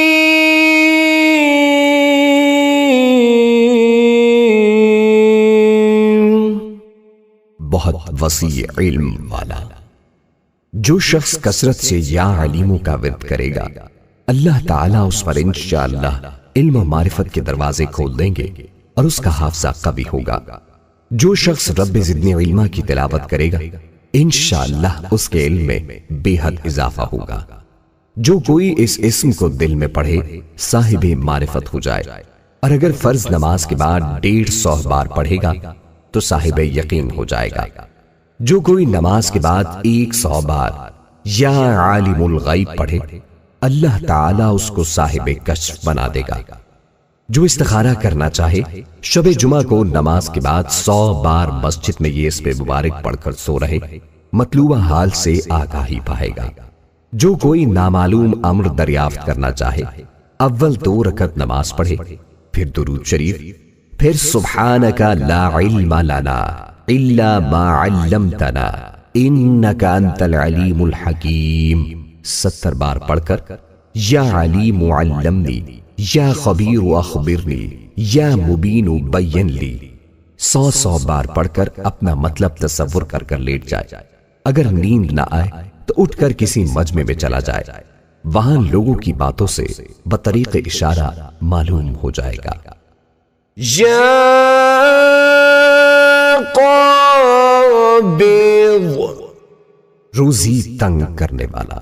بہت وسیع علم والا۔ جو شخص کثرت سے یا علیموں کا ورد کرے گا، اللہ تعالیٰ اس پر انشاءاللہ علم و معرفت کے دروازے کھول دیں گے اور اس کا حافظہ قوی ہوگا۔ جو شخص رب زدنی علما کی تلاوت کرے گا، انشاءاللہ اس کے علم میں بے حد اضافہ ہوگا۔ جو کوئی اس اسم کو دل میں پڑھے، صاحب معرفت ہو جائے، اور اگر فرض نماز کے بعد 150 بار پڑھے گا تو صاحب یقین ہو جائے گا۔ جو کوئی نماز کے بعد 100 بار یا عالم الغیب پڑھے، اللہ تعالیٰ اس کو صاحب کشف بنا دے گا۔ جو استخارہ کرنا چاہے، شب جمعہ کو نماز کے بعد 100 بار مسجد میں یہ اسم مبارک پڑھ کر سو رہے، مطلوبہ حال سے آگاہی پائے گا۔ جو کوئی نامعلوم امر دریافت کرنا چاہے، اول 2 رکعت نماز پڑھے، پھر درود شریف، پھر سبحانک لا علم لنا الا ما علمتنا انک انت العلیم الحکیم 70 بار پڑھ کر یا علیم علمنی، یا خبیر اخبرنی، یا مبین بین لی 100 بار پڑھ کر اپنا مطلب تصور کر کر لیٹ جائے۔ اگر نیند نہ آئے تو اٹھ کر کسی مجمع میں چلا جائے، وہاں لوگوں کی باتوں سے بطریق اشارہ معلوم ہو جائے گا۔ یا قابض روزی تنگ کرنے والا۔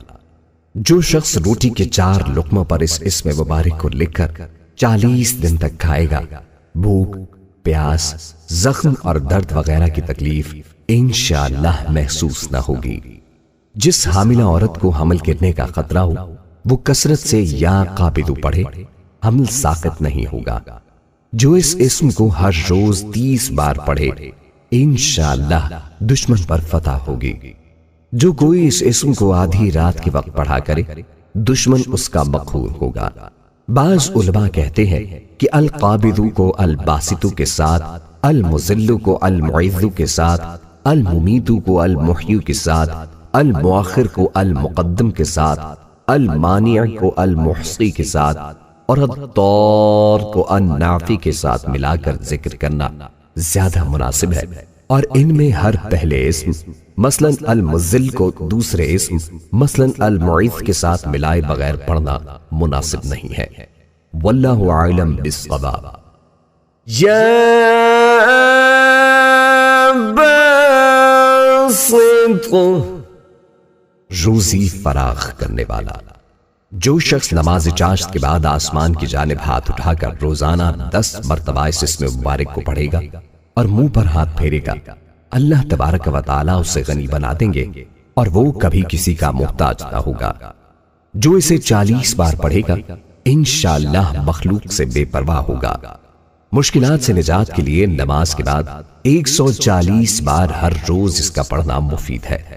جو شخص روٹی کے 4 لقموں پر اس اسم مبارک کو لکھ کر 40 دن تک کھائے گا، بھوک، پیاس، زخم اور درد وغیرہ کی تکلیف انشاءاللہ محسوس نہ ہوگی۔ جس حاملہ عورت کو حمل گرنے کا خطرہ ہو، وہ کثرت سے یا قابض پڑھے، حمل ساقط نہیں ہوگا۔ جو اس اسم کو ہر روز 30 بار پڑھے، انشاءاللہ دشمن پر فتح ہوگی۔ جو کوئی اس اسم کو آدھی رات کے وقت پڑھا کرے، دشمن اس کا مقہور ہوگا۔ بعض علماء کہتے ہیں کہ القابض کو الباسط کے ساتھ، المذل کو المعز کے ساتھ، الممیت کو المحیی کے ساتھ، المؤخر کو المقدم کے ساتھ، المانع کو المحصی کے ساتھ، اور الضار کو النافع کے ساتھ ملا کر ذکر کرنا زیادہ مناسب ہے۔ اور ان میں ہر پہلے اسم مثلا المذل کو دوسرے اسم مثلا المعز کے ساتھ ملائے بغیر پڑھنا مناسب نہیں ہے۔ واللہ اعلم بالصواب۔ یا باسط روزی فراخ کرنے والا۔ جو شخص نماز چاشت کے بعد آسمان کی جانب ہاتھ اٹھا کر روزانہ 10 مرتبہ اس اسم مبارک کو پڑھے گا اور منہ پر ہاتھ پھیرے گا، اللہ تبارک و تعالیٰ اسے غنی بنا دیں گے اور وہ کبھی کسی کا محتاج نہ ہوگا۔ جو اسے 40 بار پڑھے گا انشاءاللہ مخلوق سے بے پرواہ ہوگا۔ مشکلات سے نجات کے لیے نماز کے بعد 140 بار ہر روز اس کا پڑھنا مفید ہے۔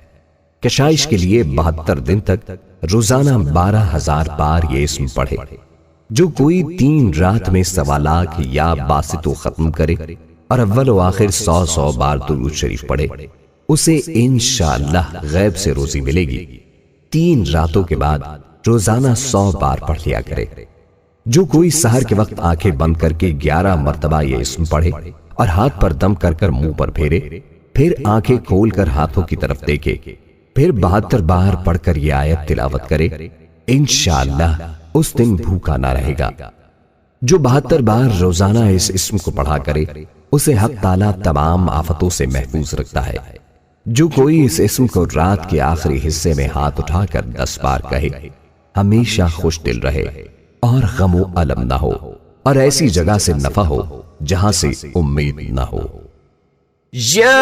کشائش کے لیے 72 دن تک روزانہ 12,000 بار یہ اسم پڑھے۔ جو کوئی 3 رات میں 1.25 لاکھ یا باسطو ختم کرے اور اول و آخر 100 بار درود شریف پڑھے، اسے انشاءاللہ غیب سے روزی ملے گی۔ 3 راتوں کے بعد روزانہ 100 بار پڑھ لیا کرے۔ جو کوئی سحر کے وقت آنکھیں بند کر کے 11 مرتبہ یہ اسم پڑھے اور ہاتھ پر دم کر کر منہ پر پھیرے، پھر آنکھیں کھول کر ہاتھوں کی طرف دیکھے، پھر 72 بار پڑھ کر یہ آیت تلاوت کرے، انشاءاللہ اس دن بھوکا نہ رہے گا۔ جو 72 بار روزانہ اس اسم کو پڑھا کرے اسے حق تعالیٰ تمام آفتوں سے محفوظ رکھتا ہے۔ جو کوئی اس اسم کو رات کے آخری حصے میں ہاتھ اٹھا کر 10 بار کہے، ہمیشہ خوش دل رہے اور غم و الم نہ ہو اور ایسی جگہ سے نفع ہو جہاں سے امید نہ ہو۔ یا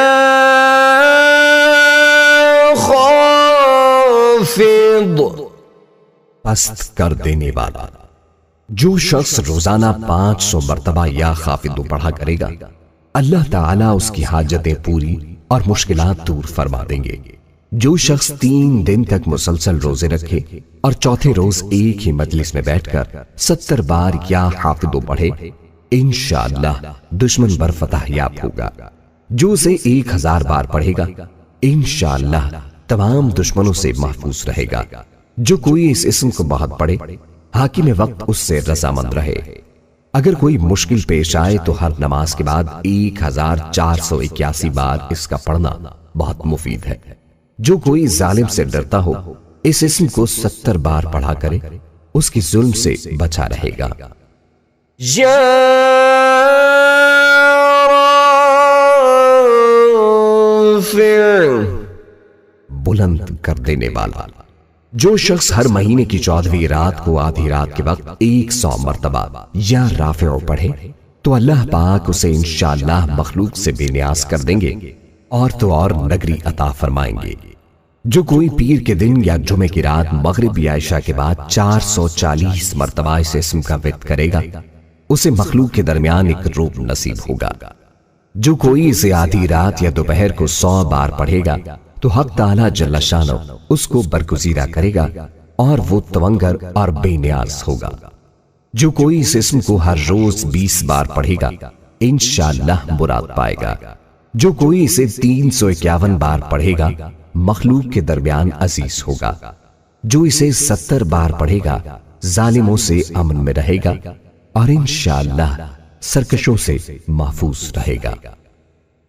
خافض، پست کر دینے والا۔ جو شخص روزانہ 500 مرتبہ یا خافض پڑھا کرے گا، اللہ تعالیٰ اس کی حاجتیں پوری اور مشکلات دور فرما دیں گے۔ جو شخص 3 دن تک مسلسل روزے رکھے اور چوتھے روز ایک ہی مجلس میں بیٹھ کر 70 بار یا حافظ پڑھے، انشاءاللہ دشمن بر فتح یاب ہوگا۔ جو اسے 1000 بار پڑھے گا انشاءاللہ تمام دشمنوں سے محفوظ رہے گا۔ جو کوئی اس اسم کو بہت پڑھے، حاکم وقت اس سے رضامند رہے۔ اگر کوئی مشکل پیش آئے تو ہر نماز کے بعد 1481 بار اس کا پڑھنا بہت مفید ہے۔ جو کوئی ظالم سے ڈرتا ہو اس اسم کو 70 بار پڑھا کرے، اس کی ظلم سے بچا رہے گا۔ یا رافع، بلند کر دینے والا۔ جو شخص ہر مہینے کی 14ویں رات کو آدھی رات کے وقت 100 مرتبہ یا رافع پڑھے تو اللہ پاک اسے انشاءاللہ مخلوق سے بے نیاز کر دیں گے اور تو اور نگری عطا فرمائیں گے۔ جو کوئی پیر کے دن یا جمعے کی رات مغرب یا عشاء کے بعد 440 مرتبہ اس اسم کا ورد کرے گا، اسے مخلوق کے درمیان ایک روب نصیب ہوگا۔ جو کوئی اسے آدھی رات یا دوپہر کو 100 بار پڑھے گا تو حق تعالیٰ جل شانہ اس کو برگزیدہ کرے گا اور وہ تونگر اور بے نیاز ہوگا۔ جو کوئی اس اسم کو ہر روز 20 بار پڑھے گا انشاءاللہ مراد پائے گا۔ جو کوئی اسے 351 بار پڑھے گا مخلوق کے درمیان عزیز ہوگا۔ جو اسے 70 بار پڑھے گا ظالموں سے امن میں رہے گا اور انشاءاللہ سرکشوں سے محفوظ رہے گا۔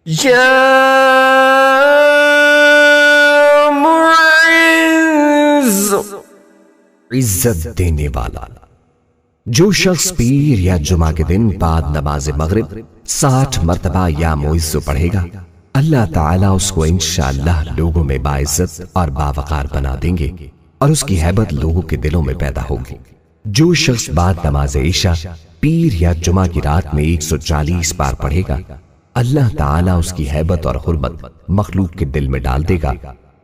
یا معز، عزت دینے والا۔ جو شخص پیر یا جمعہ کے دن بعد نماز مغرب 60 مرتبہ یا معز پڑھے گا، اللہ تعالیٰ اس کو انشاءاللہ لوگوں میں باعزت اور باوقار بنا دیں گے اور اس کی ہیبت لوگوں کے دلوں میں پیدا ہوگی۔ جو شخص بعد نماز عشاء پیر یا جمعہ کی رات میں 140 بار پڑھے گا، اللہ تعالیٰ اس کی ہیبت اور حرمت مخلوق کے دل میں ڈال دے گا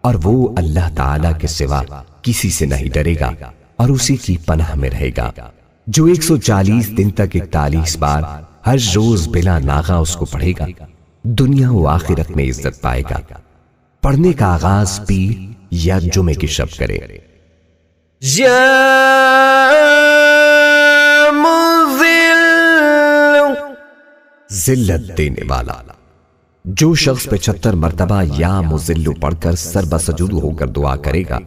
اور وہ اللہ تعالیٰ کے سوا کسی سے نہیں ڈرے گا اور اسی کی پناہ میں رہے گا۔ جو 140 دن تک 41 بار ہر روز بلا ناغہ اس کو پڑھے گا، دنیا و آخرت میں عزت پائے گا۔ پڑھنے کا آغاز پیر یا جمعے کی شب کرے۔ یا مذل، ذلت دینے والا۔ جو شخص 75 مرتبہ یا مذل پڑھ کر سر بسجود ہو کر دعا کرے گا،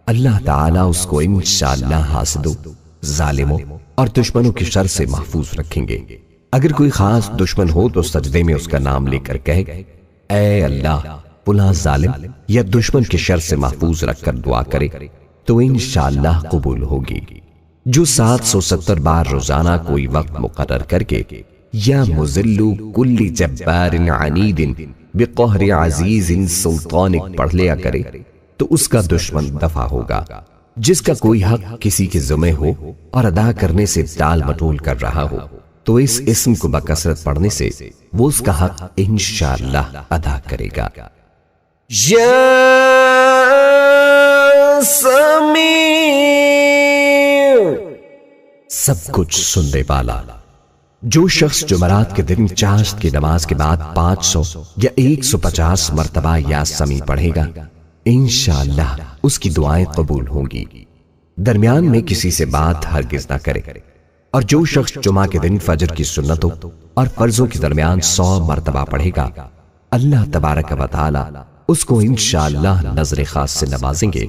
اللہ تعالیٰ اس کو انشاءاللہ حاسدوں، ظالموں اور دشمنوں کی شر سے محفوظ رکھیں گے۔ اگر کوئی خاص دشمن ہو تو سجدے میں اس کا نام لے کر کہے، اے اللہ فلاں ظالم یا دشمن کی شر سے محفوظ رکھ کر دعا کرے تو انشاءاللہ قبول ہوگی۔ جو 770 بار روزانہ کوئی وقت مقرر کر کے یا مذل کل جبار عنید بقہر عزیز سلطانک پڑھ لیا کرے، تو اس کا دشمن دفع ہوگا۔ جس کا کوئی حق کسی کے ذمہ ہو اور ادا کرنے سے ٹال مٹول کر رہا ہو تو اس اسم کو بکثرت پڑھنے سے وہ اس کا حق انشاءاللہ ادا کرے گا۔ یا سمیع، سب کچھ سننے والا۔ جو شخص جمعرات کے دن چاشت کی نماز کے بعد 500 یا 150 مرتبہ یا سمیع پڑھے گا، انشاءاللہ اس کی دعائیں قبول ہوں گی۔ درمیان میں کسی سے بات ہرگز نہ کرے۔ اور جو شخص جمعہ کے دن فجر کی سنتوں اور فرضوں کے درمیان 100 مرتبہ پڑھے گا، اللہ تبارک و تعالی اس کو انشاءاللہ نظر خاص سے نوازیں گے۔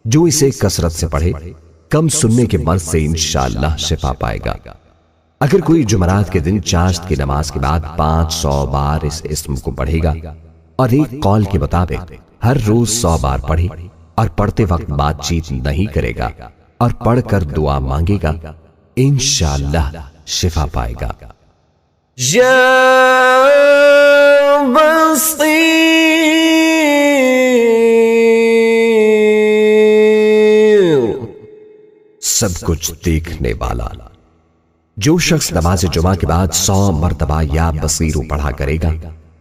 جو اسے کثرت سے پڑھے، کم سننے کے مرض سے انشاءاللہ شفا پائے گا۔ اگر کوئی جمعرات کے دن چاشت کی نماز کے بعد 500 بار اس اسم کو پڑھے گا اور ایک قول کے مطابق ہر روز 100 بار پڑھے اور پڑھتے وقت بات چیت نہیں کرے گا اور پڑھ کر دعا مانگے گا، انشاءاللہ شفا پائے گا۔ یا بصیر، سب کچھ دیکھنے والا۔ جو شخص نماز جمعہ کے بعد 100 مرتبہ یا بصیر پڑھا کرے گا،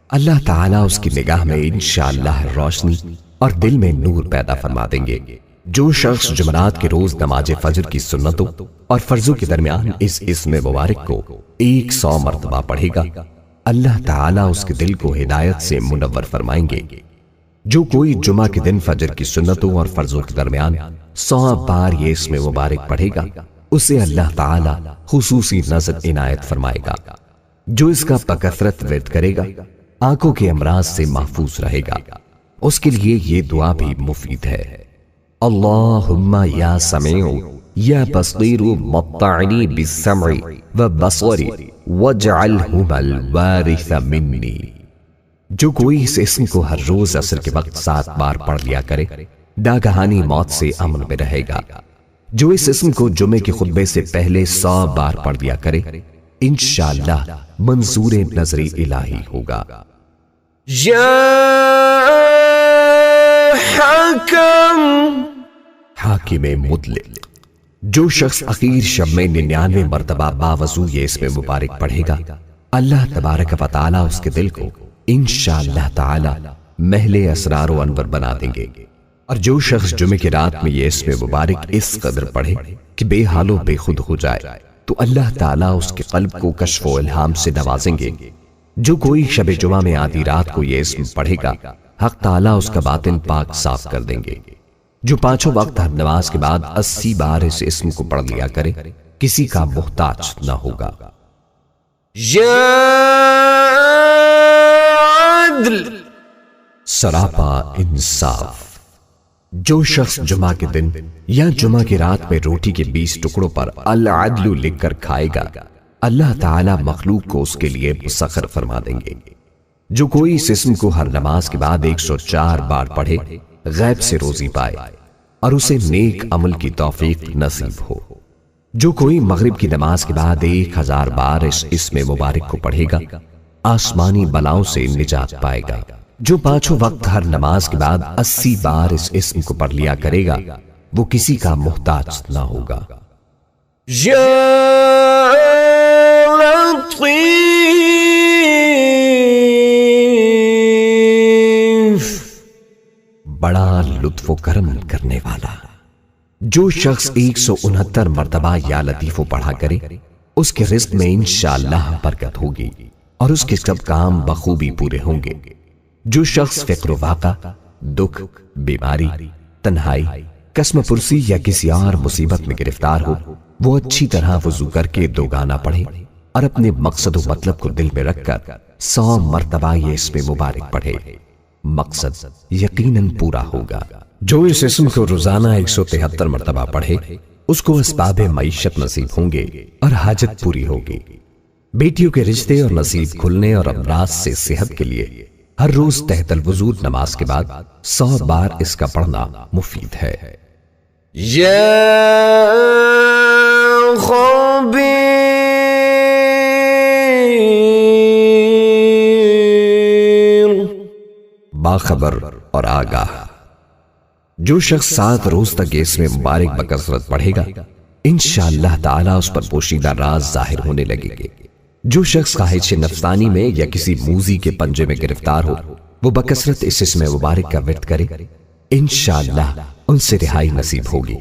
اللہ تعالیٰ اس کی نگاہ میں انشاءاللہ روشنی اور دل میں نور پیدا فرما دیں گے۔ جو شخص جمعرات کے روز نماز فجر کی سنتوں اور فرضوں کے درمیان اس اسم مبارک کو 100 مرتبہ پڑھے گا، اللہ تعالیٰ اس کے دل کو ہدایت سے منور فرمائیں گے۔ جو کوئی جمعہ کے دن فجر کی سنتوں اور فرضوں کے درمیان 100 بار یہ اسم مبارک پڑھے گا، اسے اللہ تعالیٰ خصوصی نظر عنایت فرمائے گا۔ جو اس کا بکثرت ورد کرے گا، آنکھوں کے امراض سے محفوظ رہے گا۔ اس کے لیے یہ دعا بھی مفید ہے، اللہم یا سمیع یا بصیر مطعنی بالسمع والبصر واجعلہما الوارث منی۔ جو کوئی اس اسم کو ہر روز عصر کے وقت 7 بار پڑھ لیا کرے، ناگہانی موت سے امن میں رہے گا۔ جو اس اسم کو جمعے کے خطبے سے پہلے 100 بار پڑھ لیا کرے، انشاءاللہ منظور نظری الہی ہوگا۔ یا حکم، حاکم مطلق۔ جو شخص اخیر شب میں 99 مرتبہ باوضو یہ اسم مبارک پڑھے گا، اللہ تبارک و تعالی اس کے دل کو انشاءاللہ تعالی محل اسرار و انور بنا دیں گے۔ اور جو شخص جمعے کی رات میں یہ اسم مبارک اس قدر پڑھے کہ بے حال و بے خود ہو جائے، تو اللہ تعالیٰ اس کے قلب کو کشف و الہام سے نوازیں گے۔ جو کوئی شب جمعہ میں آدھی رات کو یہ اسم پڑھے گا، حق تعالیٰ اس کا باطن پاک صاف کر دیں گے۔ جو 5 وقت ہر نماز کے بعد 80 بار اس اسم کو پڑھ لیا کرے، کسی کا محتاج نہ ہوگا۔ یا عدل، سراپا انصاف۔ جو شخص جمعہ کے دن یا جمعہ کی رات میں روٹی کے 20 ٹکڑوں پر العدل لکھ کر کھائے گا، اللہ تعالیٰ مخلوق کو اس کے لیے مسخر فرما دیں گے۔ جو کوئی اس اسم کو ہر نماز کے بعد 104 بار پڑھے، غیب سے روزی پائے اور اسے نیک عمل کی توفیق نصیب ہو۔ جو کوئی مغرب کی نماز کے بعد 1000 بار اس اسم مبارک کو پڑھے گا، آسمانی بلاؤں سے نجات پائے گا۔ جو 5 وقت ہر نماز کے بعد 80 بار اس اسم کو پڑھ لیا کرے گا، وہ کسی کا محتاج نہ ہوگا۔ یا لطیف، بڑا لطف و کرم کرنے والا۔ جو شخص 169 مرتبہ یا لطیف پڑھا کرے، اس کے رزق میں انشاءاللہ برکت ہوگی اور اس کے سب کام بخوبی پورے ہوں گے۔ جو شخص فقر و واقع، دکھ، بیماری، تنہائی، قسم پرسی یا کسی اور مصیبت میں گرفتار ہو، وہ اچھی طرح وضو کر کے 2 گانا پڑھے اور اپنے مقصد و مطلب کو دل میں رکھ کر 100 مرتبہ یہ اسم مبارک پڑھے، مقصد یقیناً پورا ہوگا۔ جو اس اسم کو روزانہ 173 مرتبہ پڑھے، اس کو اسباب معیشت نصیب ہوں گے اور حاجت پوری ہوگی۔ بیٹیوں کے رشتے اور نصیب کھلنے اور امراض سے صحت کے لیے ہر روز تحت الوضو نماز کے بعد 100 بار اس کا پڑھنا مفید ہے۔ یا خبیر، باخبر اور آگاہ۔ جو شخص 7 روز تک اس میں مبارک بکثرت پڑھے گا انشاءاللہ تعالی اس پر پوشیدہ راز ظاہر ہونے لگے گے۔ جو شخص خواہش نفسانی میں یا کسی موذی کے پنجے میں گرفتار ہو وہ بکثرت اس اسم مبارک کا ورد کرے، انشاءاللہ ان سے رہائی نصیب ہوگی۔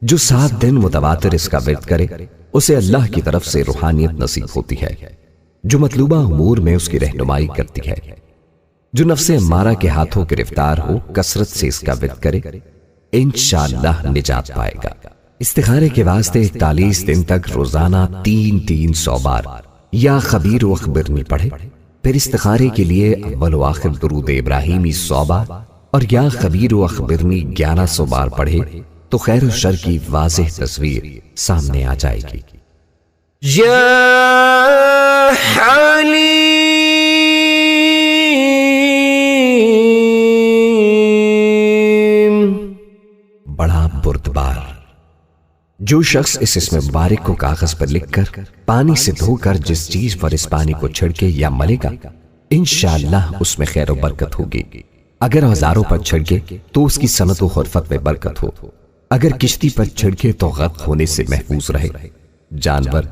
جو 7 دن متواتر اس کا ورد کرے اسے اللہ کی طرف سے روحانیت نصیب ہوتی ہے جو مطلوبہ امور میں اس کی رہنمائی کرتی ہے۔ جو نفس امارہ کے ہاتھوں گرفتار ہو کثرت سے اس کا ورد کرے انشاءاللہ نجات پائے گا۔ استخارے کے واسطے 41 دن تک روزانہ 300 بار یا خبیر و اخبرنی پڑھے، پھر استخارے کے لیے اول و آخر درود ابراہیمی 100 بار اور یا خبیر و اخبرنی 1100 بار پڑھے تو خیر و شر کی واضح تصویر سامنے آ جائے گی۔ یا حلیم، بڑا بردبار۔ جو شخص اس اسم مبارک کو کاغذ پر لکھ کر پانی سے دھو کر جس چیز پر اس پانی کو چھڑکے یا ملے گا انشاءاللہ اس میں خیر و برکت ہوگی۔ اگر اوزاروں پر چھڑکے تو اس کی صنعت و حرفت میں برکت ہو، اگر کشتی پر چھڑکے تو غرق ہونے سے محفوظ رہے، جانور،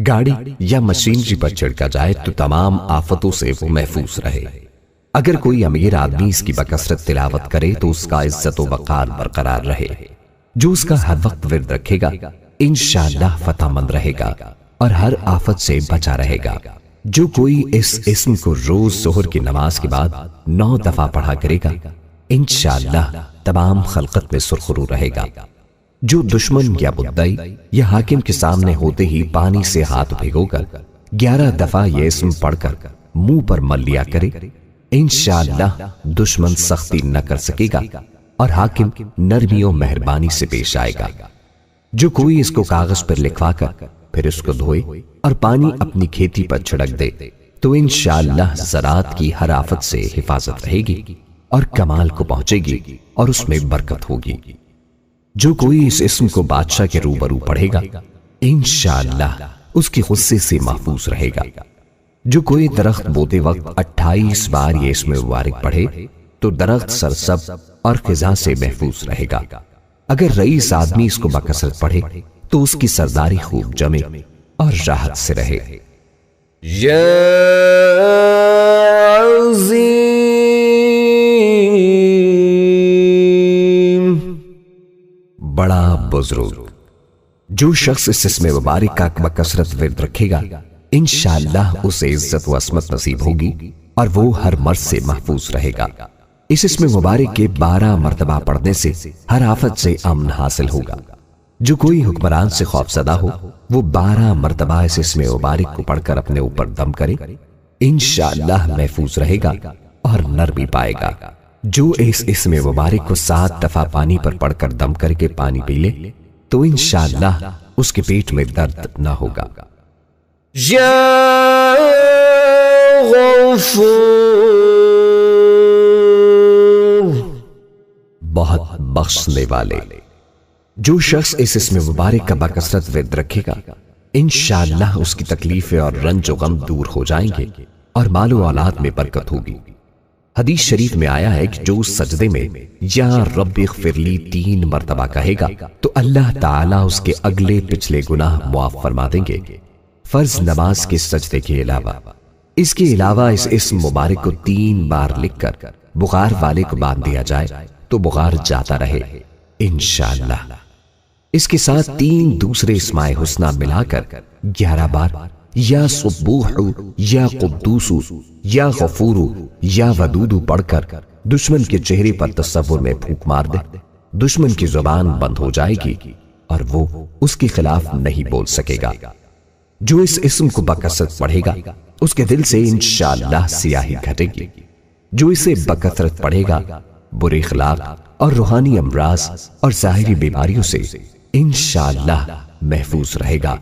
گاڑی یا مشینری پر چھڑکا جائے تو تمام آفتوں سے وہ محفوظ رہے۔ اگر کوئی امیر آدمی اس کی بکثرت تلاوت کرے تو اس کا عزت و وقار برقرار رہے۔ جو اس کا ہر وقت ورد رکھے گا انشاءاللہ فتح مند رہے گا اور ہر آفت سے بچا رہے گا۔ جو کوئی اس اسم کو روز ظہر کی نماز کے بعد 9 دفعہ پڑھا کرے گا انشاءاللہ تمام خلقت میں سرخرو رہے گا۔ جو دشمن یا مدعی یا حاکم کے سامنے ہوتے ہی پانی سے ہاتھ بھگو کر 11 دفعہ یہ اسم پڑھ کر منہ پر مل لیا کرے انشاءاللہ دشمن سختی نہ کر سکے گا اور حاکم نرمی و مہربانی سے پیش آئے گا۔ جو کوئی اس کو کاغذ پر لکھوا کر پھر اس کو دھوئے اور پانی اپنی کھیتی پر چھڑک دے تو انشاءاللہ زراعت کی ہر آفت سے حفاظت رہے گی اور کمال کو پہنچے گی اور اس میں برکت ہوگی۔ جو کوئی اس اسم کو بادشاہ کے روبرو پڑھے گا انشاءاللہ اس کے غصے سے محفوظ رہے گا۔ جو کوئی درخت بوتے وقت 28 بار یہ اسم مبارک پڑھے تو درخت سرسب اور خزاں سے محفوظ رہے گا۔ اگر رئیس آدمی اس کو بکثرت پڑھے تو اس کی سرداری خوب جمے اور راحت سے رہے۔ یا عظیم، بڑا بزرگ۔ جو شخص اس اسم مبارک کا بکثرت ورد رکھے گا انشاءاللہ اسے عزت و عصمت نصیب ہوگی اور وہ ہر مرض سے محفوظ رہے گا۔ اس اسم مبارک کے 12 مرتبہ پڑھنے سے ہر آفت سے امن حاصل ہوگا۔ جو کوئی حکمران سے خوف زدہ ہو وہ 12 مرتبہ اس اسم مبارک کو پڑھ کر اپنے اوپر دم کرے انشاءاللہ محفوظ رہے گا اور نرمی پائے گا۔ جو اس اسم مبارک کو 7 دفعہ پانی پر پڑھ کر دم کر کے پانی پی لے تو انشاءاللہ اس کے پیٹ میں درد نہ ہوگا۔ یا غفور، بہت بخشنے والے۔ جو شخص اس اسم مبارک کا بکثرت ورد رکھے گا انشاءاللہ اس کی تکلیفیں اور رنج و غم دور ہو جائیں گے اور مال و اولاد میں برکت ہوگی۔ حدیث شریف میں آیا ہے کہ جو سجدے میں یا رب اغفر لی 3 مرتبہ کہے گا تو اللہ تعالیٰ اس کے اگلے پچھلے گناہ معاف فرما دیں گے، فرض نماز کے سجدے کے علاوہ۔ اس کے علاوہ اس اسم مبارک کو 3 بار لکھ کر بخار والے کو باندھ دیا جائے تو بخار جاتا رہے انشاءاللہ۔ اس کے ساتھ 3 دوسرے اسماء حسنہ ملا کر 11 بار یا سبوح یا قدوس یا غفور یا ودود پڑھ کر دشمن کے چہرے پر تصور میں پھونک مار دے، دشمن کی زبان بند ہو جائے گی اور وہ اس کے خلاف نہیں بول سکے گا۔ جو اس اسم کو بکثرت پڑھے گا اس کے دل سے انشاءاللہ سیاہی گھٹے گی۔ جو اسے بکثرت پڑھے گا برے اخلاق اور روحانی امراض اور ظاہری بیماریوں سے انشاءاللہ محفوظ رہے گا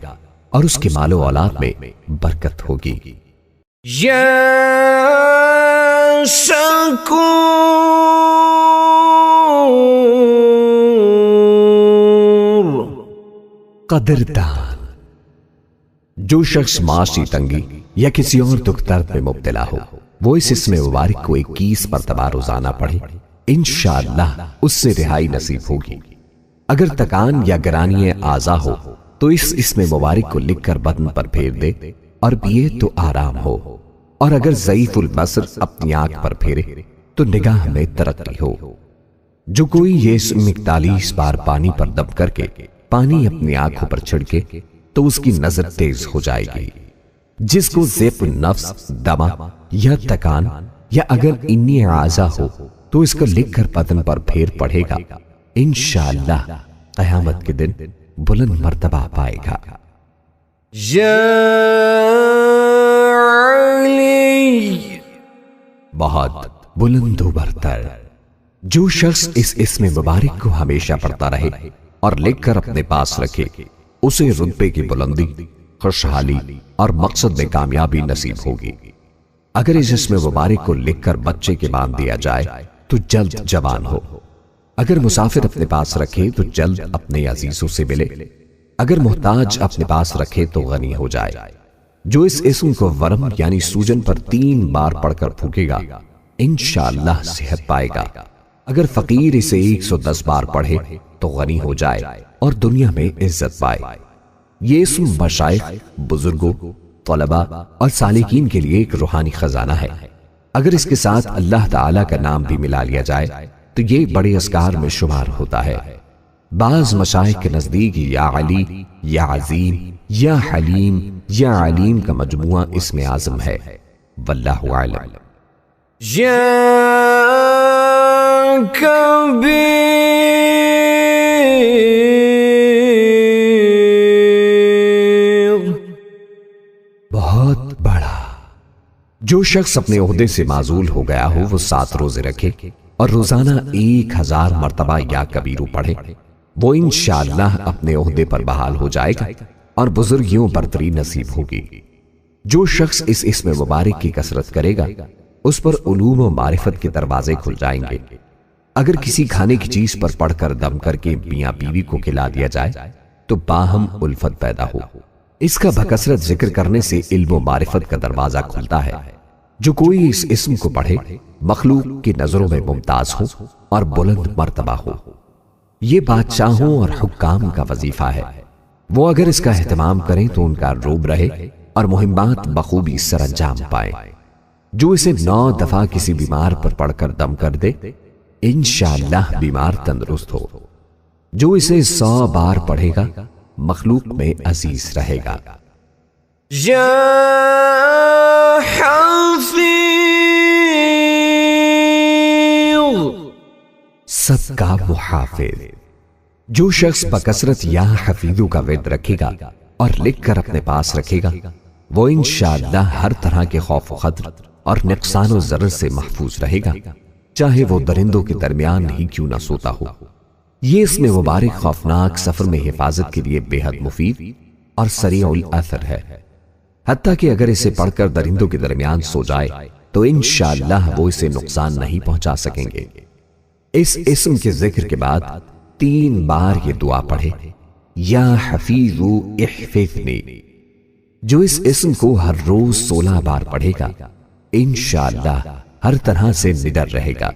اور اس کے مال و اولاد میں برکت ہوگی۔ یا شکور، قدردان۔ جو شخص معاشی تنگی یا کسی اور دکھ درد میں مبتلا ہو وہ اس اسم مبارک کو 21 مرتبہ روزانہ پڑھے انشاءاللہ اس سے رہائی نصیب ہوگی۔ اگر تکان یا گرانی اعضا ہو تو اس اسم مبارک کو لکھ کر بدن پر پھیر دے اور پیے تو آرام ہو، اور اگر ضعیف البصر اپنی آنکھ پر پھیرے تو نگاہ میں ترقی ہو۔ جو کوئی یہ اسم 41 بار پانی پر دب کر کے پانی اپنی آنکھوں پر چھڑکے تو اس کی نظر تیز ہو جائے گی۔ جس کو ضعف النفس، دمہ یا تکان یا اگر انی اعضا ہو تو اس کو لکھ کر بدن پر پھیر پڑھے گا، انشاءاللہ قیامت کے دن بلند مرتبہ پائے گا۔ یا علی، بہت بلند و برتر۔ جو شخص اس اسم مبارک کو ہمیشہ پڑھتا رہے اور لکھ کر اپنے پاس رکھے، اسے رتبے کی بلندی، خوشحالی اور مقصد میں کامیابی نصیب ہوگی۔ اگر اس اسم مبارک کو لکھ کر بچے کے باندھ دیا جائے تو جلد جوان ہو، اگر مسافر اپنے پاس رکھے تو جلد اپنے عزیزوں سے ملے، اگر محتاج اپنے پاس رکھے تو غنی ہو جائے۔ جو اس اسم کو ورم یعنی سوجن پر 3 بار پڑھ کر پھونکے گا، انشاءاللہ صحت پائے گا۔ اگر فقیر اسے 110 بار پڑھے تو غنی ہو جائے اور دنیا میں عزت پائے۔ یہ اسم مشائخ، بزرگوں، طلباء اور سالکین کے لیے ایک روحانی خزانہ ہے۔ اگر اس کے ساتھ اللہ تعالی کا نام بھی ملا لیا جائے تو یہ بڑے اذکار میں شمار ہوتا ہے۔ بعض مشائخ کے نزدیک یا علی یا عظیم یا حلیم یا علیم کا مجموعہ اسم اعظم ہے، واللہ اعلم۔ یا کبیر، بہت بڑا۔ جو شخص اپنے عہدے سے معزول ہو گیا ہو وہ 7 روزے رکھے اور روزانہ 1000 مرتبہ یا کبیرو پڑھے، وہ انشاءاللہ اپنے عہدے پر بحال ہو جائے گا اور بزرگیوں برتری نصیب ہوگی۔ جو شخص اس اسم مبارک کی کثرت کرے گا اس پر علوم و معرفت کے دروازے کھل جائیں گے۔ اگر کسی کھانے کی چیز پر پڑھ کر دم کر کے میاں بیوی کو کھلا دیا جائے تو باہم الفت پیدا ہو۔ اس کا بکثرت ذکر کرنے سے علم و معرفت کا دروازہ کھلتا ہے۔ جو کوئی اس اسم کو پڑھے مخلوق کی نظروں میں ممتاز ہو اور بلند مرتبہ ہو۔ یہ بادشاہوں اور حکام کا وظیفہ ہے، وہ اگر اس کا اہتمام کریں تو ان کا روب رہے اور مہمات بخوبی سر انجام پائیں۔ جو اسے 9 دفعہ کسی بیمار پر پڑھ کر دم کر دے، انشاءاللہ بیمار تندرست ہو۔ جو اسے 100 بار پڑھے گا مخلوق میں عزیز رہے گا۔ یا حفیظ، سب کا محافظ۔ جو شخص بکثرت یا حفیظو کا ورد رکھے گا اور لکھ کر اپنے پاس رکھے گا، وہ انشاءاللہ ہر طرح کے خوف و خطر اور نقصان و ضرر سے محفوظ رہے گا، چاہے وہ درندوں کے درمیان ہی کیوں نہ سوتا ہو۔ یہ اسم مبارک خوفناک سفر میں حفاظت کے لیے بے حد مفید اور سریع الاثر ہے، حتیٰ کہ اگر اسے پڑھ کر درندوں کے درمیان سو جائے تو انشاءاللہ وہ اسے نقصان نہیں پہنچا سکیں گے۔ اس اسم کے ذکر کے بعد 3 بار یہ دعا پڑھے، یا حفیظ احفظنی۔ جو اس اسم کو ہر روز 16 بار پڑھے گا انشاءاللہ ہر طرح سے نڈر رہے گا۔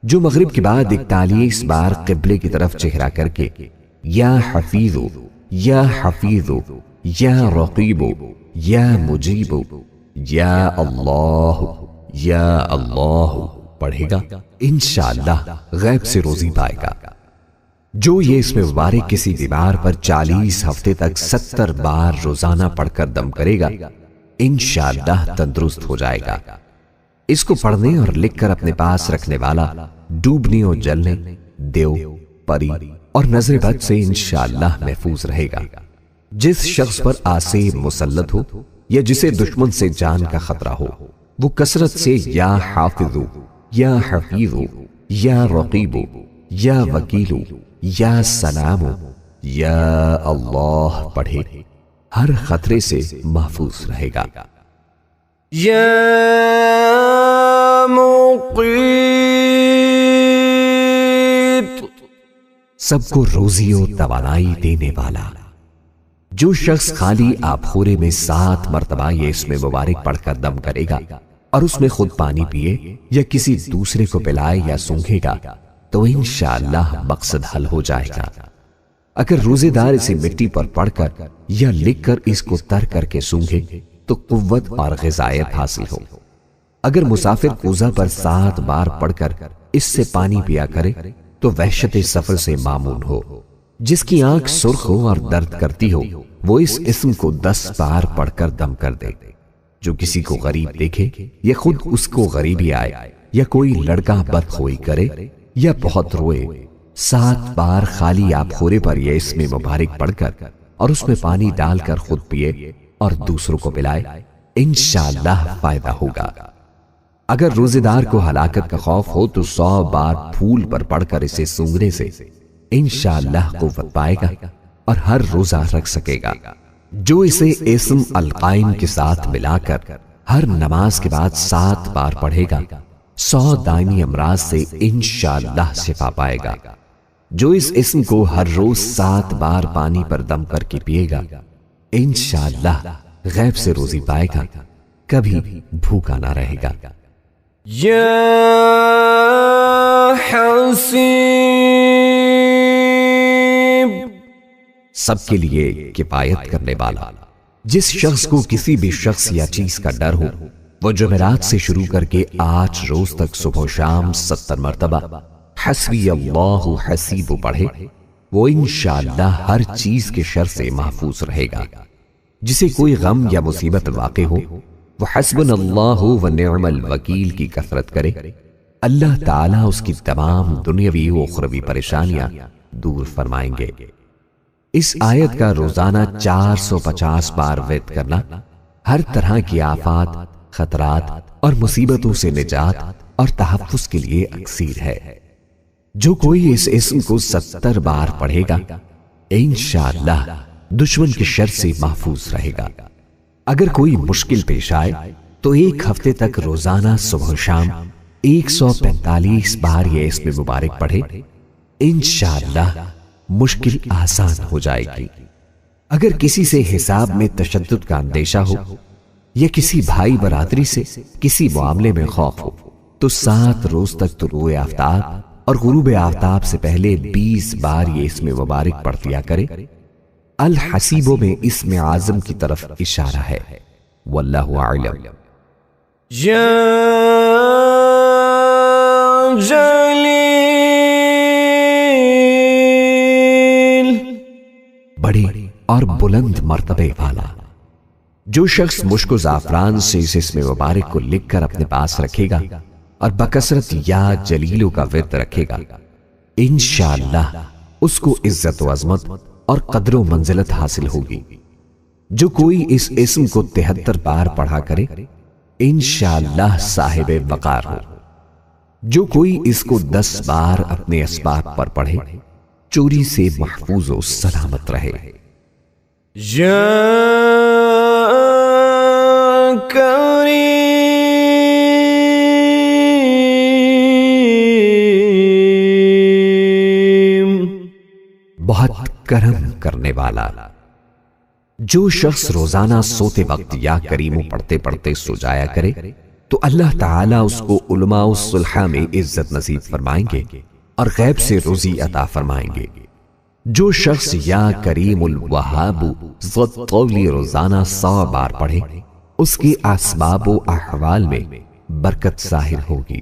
جو مغرب کے بعد 41 بار قبلے کی طرف چہرہ کر کے یا حفیظ یا حفیظ یا رقیب یا مجیب یا اللہ پڑھے گا، انشاءاللہ غیب سے روزی پائے گا۔ جو یہ اسم مبارک کسی بیمار پر 40 ہفتے تک 70 بار روزانہ پڑھ کر دم کرے گا، انشاءاللہ تندرست ہو جائے گا۔ اس کو پڑھنے اور لکھ کر اپنے پاس رکھنے والا ڈوبنے اور جلنے، دیو، پری اور نظر بد سے انشاءاللہ محفوظ رہے گا۔ جس شخص پر آسیب مسلط ہو یا جسے دشمن سے جان کا خطرہ ہو، وہ کثرت سے یا حافظ یا حفیظ یا رقیب یا وکیل یا سلام یا اللہ پڑھے، ہر خطرے سے محفوظ رہے گا۔ یا مقیت، سب کو روزی و توانائی دینے والا۔ جو شخص خالی آبخورے میں 7 مرتبہ یہ اسم مبارک پڑھ کر دم کرے گا اور اس میں خود پانی پیے یا کسی دوسرے کو پلائے یا سونگھے گا تو انشاءاللہ مقصد حل ہو جائے گا۔ اگر روزے دار اسے مٹی پر پڑھ کر یا لکھ کر اس کو تر کر کے سونگھے تو قوت اور غذائیت حاصل ہو۔ اگر مسافر کوزہ پر 7 بار پڑھ کر اس سے پانی پیا کرے تو وحشت سفر سے معمون ہو۔ جس کی آنکھ سرخ ہو اور درد کرتی ہو وہ اس اسم کو 10 بار پڑھ کر دم کر دے۔ جو کسی کو غریب دیکھے یا خود اس کو غریبی آئے یا کوئی لڑکا بدخوئی کرے یا بہت روئے، 7 بار خالی آب خورے پر یہ اسم مبارک پڑھ کر اور اس میں پانی ڈال کر خود پیے اور دوسروں کو پلائے، انشاءاللہ فائدہ ہوگا۔ اگر روزے دار کو ہلاکت کا خوف ہو تو 100 بار پھول پر پڑھ کر اسے سونگنے سے انشاءاللہ قوت پائے گا اور ہر روزہ رکھ سکے گا۔ جو اسے اسم القائم کے ساتھ ملا کر ہر نماز کے بعد 7 بار پڑھے گا 100 دائمی امراض سے انشاءاللہ شفا پائے گا۔ جو اس اسم کو ہر روز 7 بار پانی پر دم کر کے پیے گا انشاءاللہ غیب سے روزی پائے گا، کبھی بھوکا نہ رہے گا۔ یا حسیب، سب کے لیے کفایت کرنے والا۔ جس شخص کو کسی بھی شخص یا چیز کا ڈر ہو وہ جمعرات سے شروع کر کے 8 روز تک صبح و شام 70 مرتبہ حسبی اللہ حسیب پڑھے، وہ انشاءاللہ ہر چیز کے شر سے محفوظ رہے گا۔ جسے کوئی غم یا مصیبت واقع ہو وہ حسبنا اللہ و نعم الوکیل کی کثرت کرے، اللہ تعالیٰ اس کی تمام دنیاوی و اخروی پریشانیاں دور فرمائیں گے۔ اس آیت کا روزانہ 450 بار ورد کرنا ہر طرح کی آفات، خطرات اور مصیبتوں سے نجات اور تحفظ کے لیے اکسیر ہے۔ جو کوئی اس اسم کو 70 بار پڑھے گا انشاءاللہ دشمن کے شر سے محفوظ رہے گا۔ اگر کوئی مشکل پیش آئے تو 1 ہفتے تک روزانہ صبح و شام 145 بار یہ اسم مبارک پڑھے، انشاءاللہ مشکل آسان ہو جائے گی۔ اگر کسی سے حساب میں تشدد کا اندیشہ ہو یا کسی بھائی برادری سے کسی معاملے میں خوف ہو تو 7 روز تک طلوع آفتاب اور غروب آفتاب سے پہلے 20 بار یہ اسم مبارک پڑھ دیا کرے۔ الحسیبوں میں اسم اعظم کی طرف اشارہ ہے، واللہ اعلم۔ یا جلیل، بڑے اور بلند مرتبے والا۔ جو شخص مشک و زعفران سے اس اسم مبارک کو لکھ کر اپنے پاس رکھے گا اور بکثرت یا جلیلوں کا ورد رکھے گا انشاءاللہ اس کو عزت و عظمت اور قدر و منزلت حاصل ہوگی۔ جو کوئی اس اسم کو 73 بار پڑھا کرے انشاءاللہ صاحب وقار ہو۔ جو کوئی اس کو 10 بار اپنے اسباب پر پڑھے چوری سے محفوظ و سلامت رہے۔ یا کریم، بہت کرم کرنے والا۔ جو شخص روزانہ سوتے وقت یا کریمو پڑھتے پڑھتے سو جایا کرے تو اللہ تعالیٰ اس کو علماء الصلحہ میں عزت نصیب فرمائیں گے اور غیب سے روزی عطا فرمائیں گے۔ جو شخص یا کریم الوہاب ذو طولی روزانہ 100 بار پڑھے اس کے اسباب و احوال میں برکت ظاہر ہوگی۔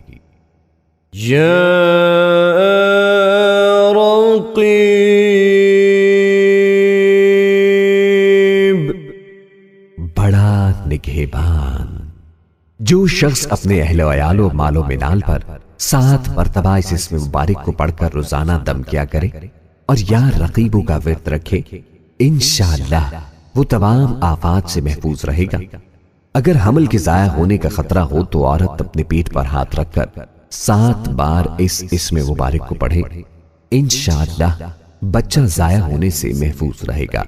یا رقیب، بڑا نگہبان۔ جو شخص اپنے اہل و عیال و مال و منال پر 7 مرتبہ اس اسم مبارک کو پڑھ کر روزانہ دم کیا کرے اور یا رقیبوں کا ورد رکھے انشاءاللہ وہ تمام آفات سے محفوظ رہے گا۔ اگر حمل کے ضائع ہونے کا خطرہ ہو تو عورت اپنے پیٹ پر ہاتھ رکھ کر 7 بار اس اسم مبارک کو پڑھے انشاءاللہ بچہ ضائع ہونے سے محفوظ رہے گا۔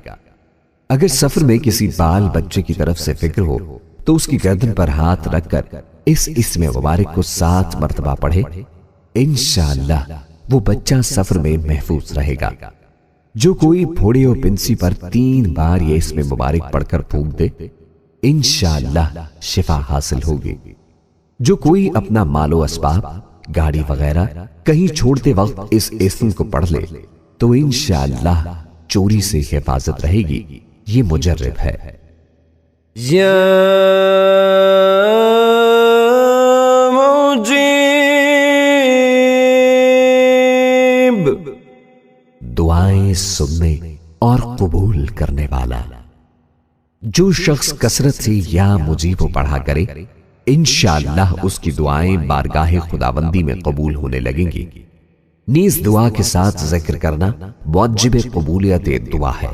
اگر سفر میں کسی بال بچے کی طرف سے فکر ہو تو اس کی گردن پر ہاتھ رکھ کر اس اسم مبارک کو 7 مرتبہ پڑھے انشاءاللہ وہ بچہ سفر میں محفوظ رہے گا۔ جو کوئی پھوڑے و پنسی پر 3 بار یہ اسم مبارک پڑھ کر پھونک دے انشاءاللہ شفا حاصل ہوگی۔ جو کوئی اپنا مال و اسباب، گاڑی وغیرہ کہیں چھوڑتے وقت اس اسم کو پڑھ لے تو انشاءاللہ چوری سے حفاظت رہے گی، یہ مجرب ہے۔ یا مجیب، دعائیں سننے اور قبول کرنے والا۔ جو شخص کثرت سے یا مجیب پڑھا کرے انشاءاللہ اس کی دعائیں بارگاہ خداوندی میں قبول ہونے لگیں گی۔ نیز دعا کے ساتھ ذکر کرنا موجب قبولیت دعا ہے۔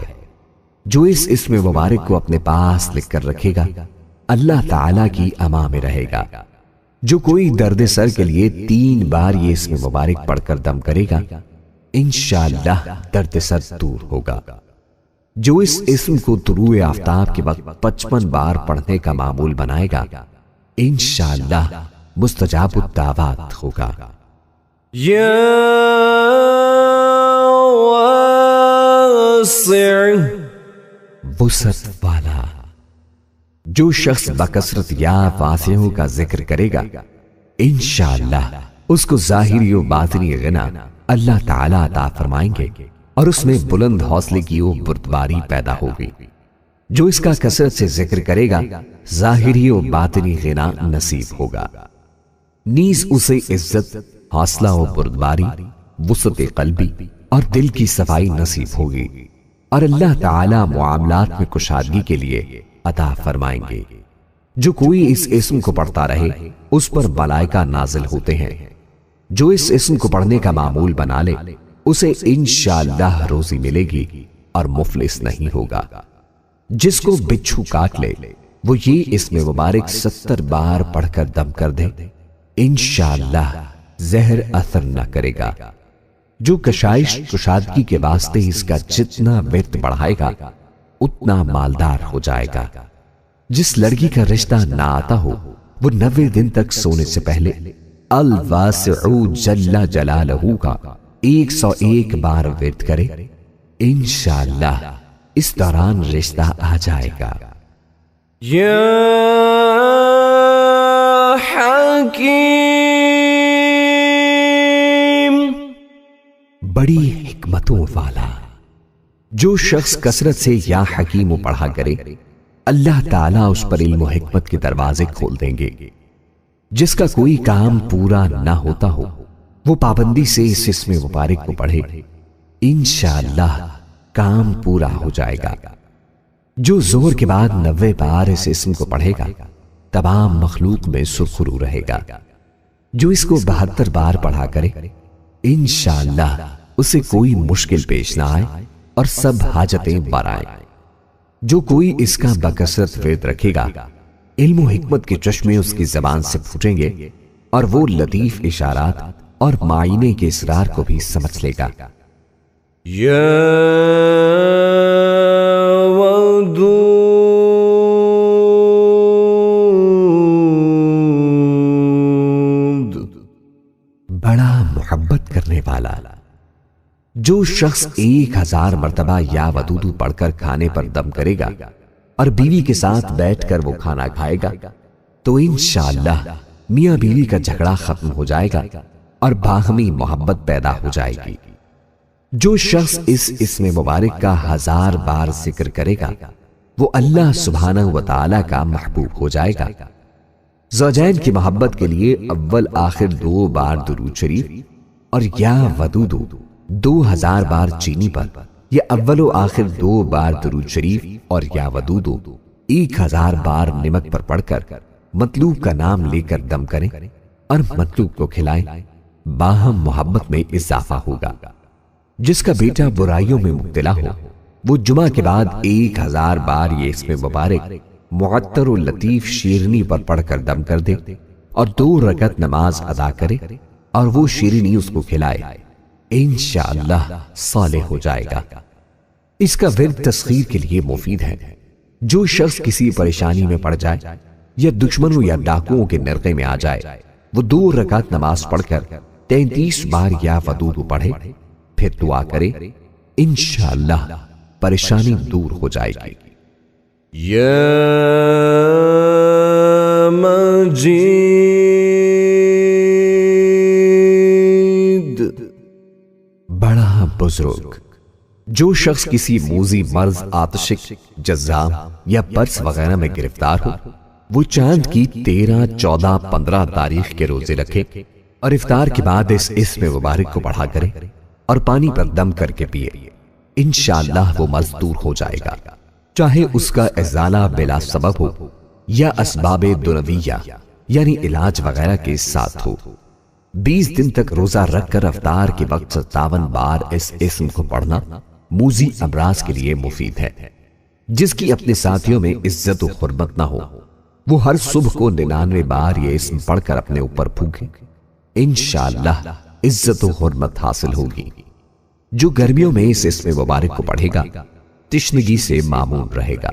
جو اس اسم مبارک کو اپنے پاس لکھ کر رکھے گا اللہ تعالی کی امان میں رہے گا۔ جو کوئی درد سر کے لیے 3 بار یہ اسم مبارک پڑھ کر دم کرے گا انشاءاللہ درد سر دور ہوگا۔ جو اس اسم کو طلوع آفتاب کے وقت 55 بار پڑھنے کا معمول بنائے گا انشاءاللہ مستجاب الدعوات ہوگا۔ یا واسع، وسعت والا۔ جو شخص بکثرت یا واسعوں کا ذکر کرے گا انشاءاللہ اس کو ظاہری و باطنی غنا اللہ تعالی عطا فرمائیں گے اور اس میں بلند حوصلے کی وہ بردباری پیدا ہوگی۔ جو اس کا کثرت سے ذکر کرے گا ظاہری و باطنی غنا نصیب ہوگا۔ نیز اسے عزت، حوصلہ و بردباری، وسعت قلبی اور دل کی صفائی نصیب ہوگی اور اللہ تعالی معاملات میں کشادگی کے لیے عطا فرمائیں گے۔ جو کوئی اس اسم کو پڑھتا رہے اس پر ملائکہ نازل ہوتے ہیں۔ جو اس اسم کو پڑھنے کا معمول بنا لے اسے انشاءاللہ روزی ملے گی اور مفلس نہیں ہوگا۔ جس کو بچھو کاٹ لے وہ یہ اسم مبارک 70 بار پڑھ کر دم کر دے انشاءاللہ زہر اثر نہ کرے گا۔ جو کشائش کشادگی کے واسطے اس کا جتنا ورد بڑھائے گا اتنا مالدار ہو جائے گا۔ جس لڑکی کا رشتہ نہ آتا ہو وہ 90 دن تک سونے سے پہلے الواسع جل جلالہ کا 101 بار ورد کرے انشاءاللہ اس دوران رشتہ آ جائے گا۔ یا حکیم، بڑی حکمتوں والا۔ جو شخص کثرت سے یا حکیم پڑھا کرے اللہ تعالیٰ اس پر علم و حکمت کے دروازے کھول دیں گے۔ جس کا کوئی کام پورا نہ ہوتا ہو وہ پابندی سے اس اسم مبارک کو پڑھے انشاءاللہ کام پورا ہو جائے گا۔ جو ظہر کے بعد 90 بار اس اسم کو پڑھے گا تمام مخلوق میں سرخرو رہے گا۔ جو اس کو 72 بار پڑھا کرے انشاءاللہ اسے کوئی مشکل پیش نہ آئے اور سب حاجتیں برائیں۔ جو کوئی اس کا بکثرت ورد رکھے گا علم و حکمت کے چشمے اس کی زبان سے پھوٹیں گے اور وہ لطیف اشارات اور معائنے کے اسرار کو بھی سمجھ لے گا۔ یا ودود، بڑا محبت کرنے والا۔ جو شخص 1000 مرتبہ یا ودود پڑھ کر کھانے پر دم کرے گا اور بیوی کے ساتھ بیٹھ کر وہ کھانا کھائے گا تو انشاءاللہ میاں بیوی کا جھگڑا ختم ہو جائے گا اور باہمی محبت پیدا ہو جائے گی۔ جو شخص اس اسم مبارک کا 1000 بار ذکر کرے گا وہ اللہ سبحانہ و تعالی کا محبوب ہو جائے گا۔ زوجین کی محبت کے لیے اول آخر 2 بار درود شریف اور یا ودود 2000 بار چینی پر یا اول و آخر 2 بار درود شریف اور یا ودود 1000 بار نمک پر پڑھ کر مطلوب کا نام لے کر دم کریں اور مطلوب کو کھلائیں، باہم محبت میں اضافہ ہوگا۔ جس کا بیٹا برائیوں میں مبتلا ہو وہ جمعہ کے بعد 1000 بار یہ اسم مبارک معطر و لطیف شیرنی پر پڑھ کر دم کر دے اور 2 رکعت نماز ادا کرے اور وہ شیرنی اس کو کھلائے انشاءاللہ صالح ہو جائے گا۔ اس کا ورد تسخیر کے لیے مفید ہے۔ جو شخص کسی پریشانی میں پڑ جائے یا دشمنوں یا ڈاکوؤں کے نرغے میں آ جائے وہ 2 رکعت نماز پڑھ کر 33 بار یا ودود پڑھے پھر دعا کرے انشاءاللہ پریشانی دور ہو جائے گی۔ یا مجید، بزرگ، جو شخص کسی موذی مرض، آتشک، جذام یا برس وغیرہ میں گرفتار ہو، وہ چاند کی 13، 14، 15 تاریخ کے روزے رکھے اور افطار کے بعد اس اسم مبارک کو پڑھا کرے اور پانی پر دم کر کے پیے، انشاءاللہ وہ مرض دور ہو جائے گا، چاہے اس کا ازالہ بلا سبب ہو یا اسباب دنویہ یعنی علاج وغیرہ کے ساتھ ہو۔ 20 دن تک روزہ رکھ کر افطار کے وقت 57 بار اس اسم کو پڑھنا موذی امراض کے لیے مفید ہے۔ جس کی اپنے ساتھیوں میں عزت و حرمت نہ ہو، وہ ہر صبح کو 99 بار یہ اسم پڑھ کر اپنے اوپر پھونکے، انشاءاللہ عزت و حرمت حاصل ہوگی۔ جو گرمیوں میں اس اسم مبارک کو پڑھے گا تشنگی سے معمون رہے گا۔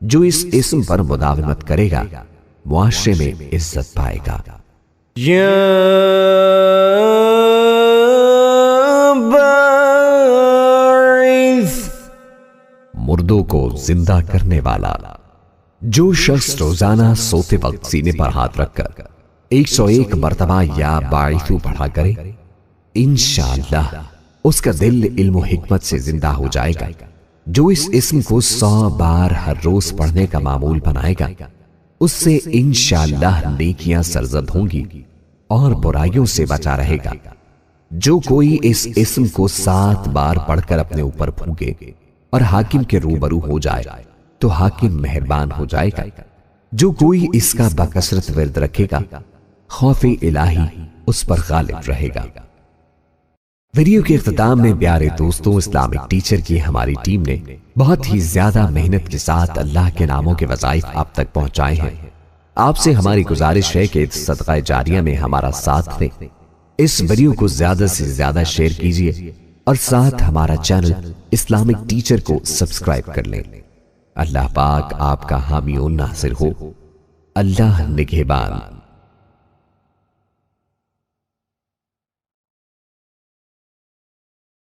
جو اس اسم پر مداومت کرے گا معاشرے میں عزت پائے گا۔ یا باعث، مردوں کو زندہ کرنے والا، جو شخص روزانہ سوتے وقت سینے پر ہاتھ رکھ کر 101 مرتبہ یا باعثو پڑھا کرے، انشاءاللہ اس کا دل علم و حکمت سے زندہ ہو جائے گا۔ جو اس اسم کو 100 بار ہر روز پڑھنے کا معمول بنائے گا، اس سے انشاءاللہ نیکیاں سرزد ہوں گی اور برائیوں سے بچا رہے گا۔ جو کوئی اس اسم کو 7 بار پڑھ کر اپنے اوپر پھونکے اور حاکم کے روبرو ہو جائے تو حاکم مہربان ہو جائے گا۔ جو کوئی اس کا بکثرت ورد رکھے گا، خوف الہی اس پر غالب رہے گا۔ ویڈیو کے اختتام میں پیارے دوستوں، اسلامک ٹیچر کی ہماری ٹیم نے بہت ہی زیادہ محنت کے ساتھ اللہ کے ناموں کے وظائف آپ تک پہنچائے ہیں۔ آپ سے ہماری گزارش ہے کہ صدقہ جاریہ میں ہمارا ساتھ دیں، اس ویڈیو کو زیادہ سے زیادہ شیئر کیجیے اور ساتھ ہمارا چینل اسلامک ٹیچر کو سبسکرائب کر لیں۔ اللہ پاک آپ کا حامی و ناصر ہو۔ اللہ نگہبان۔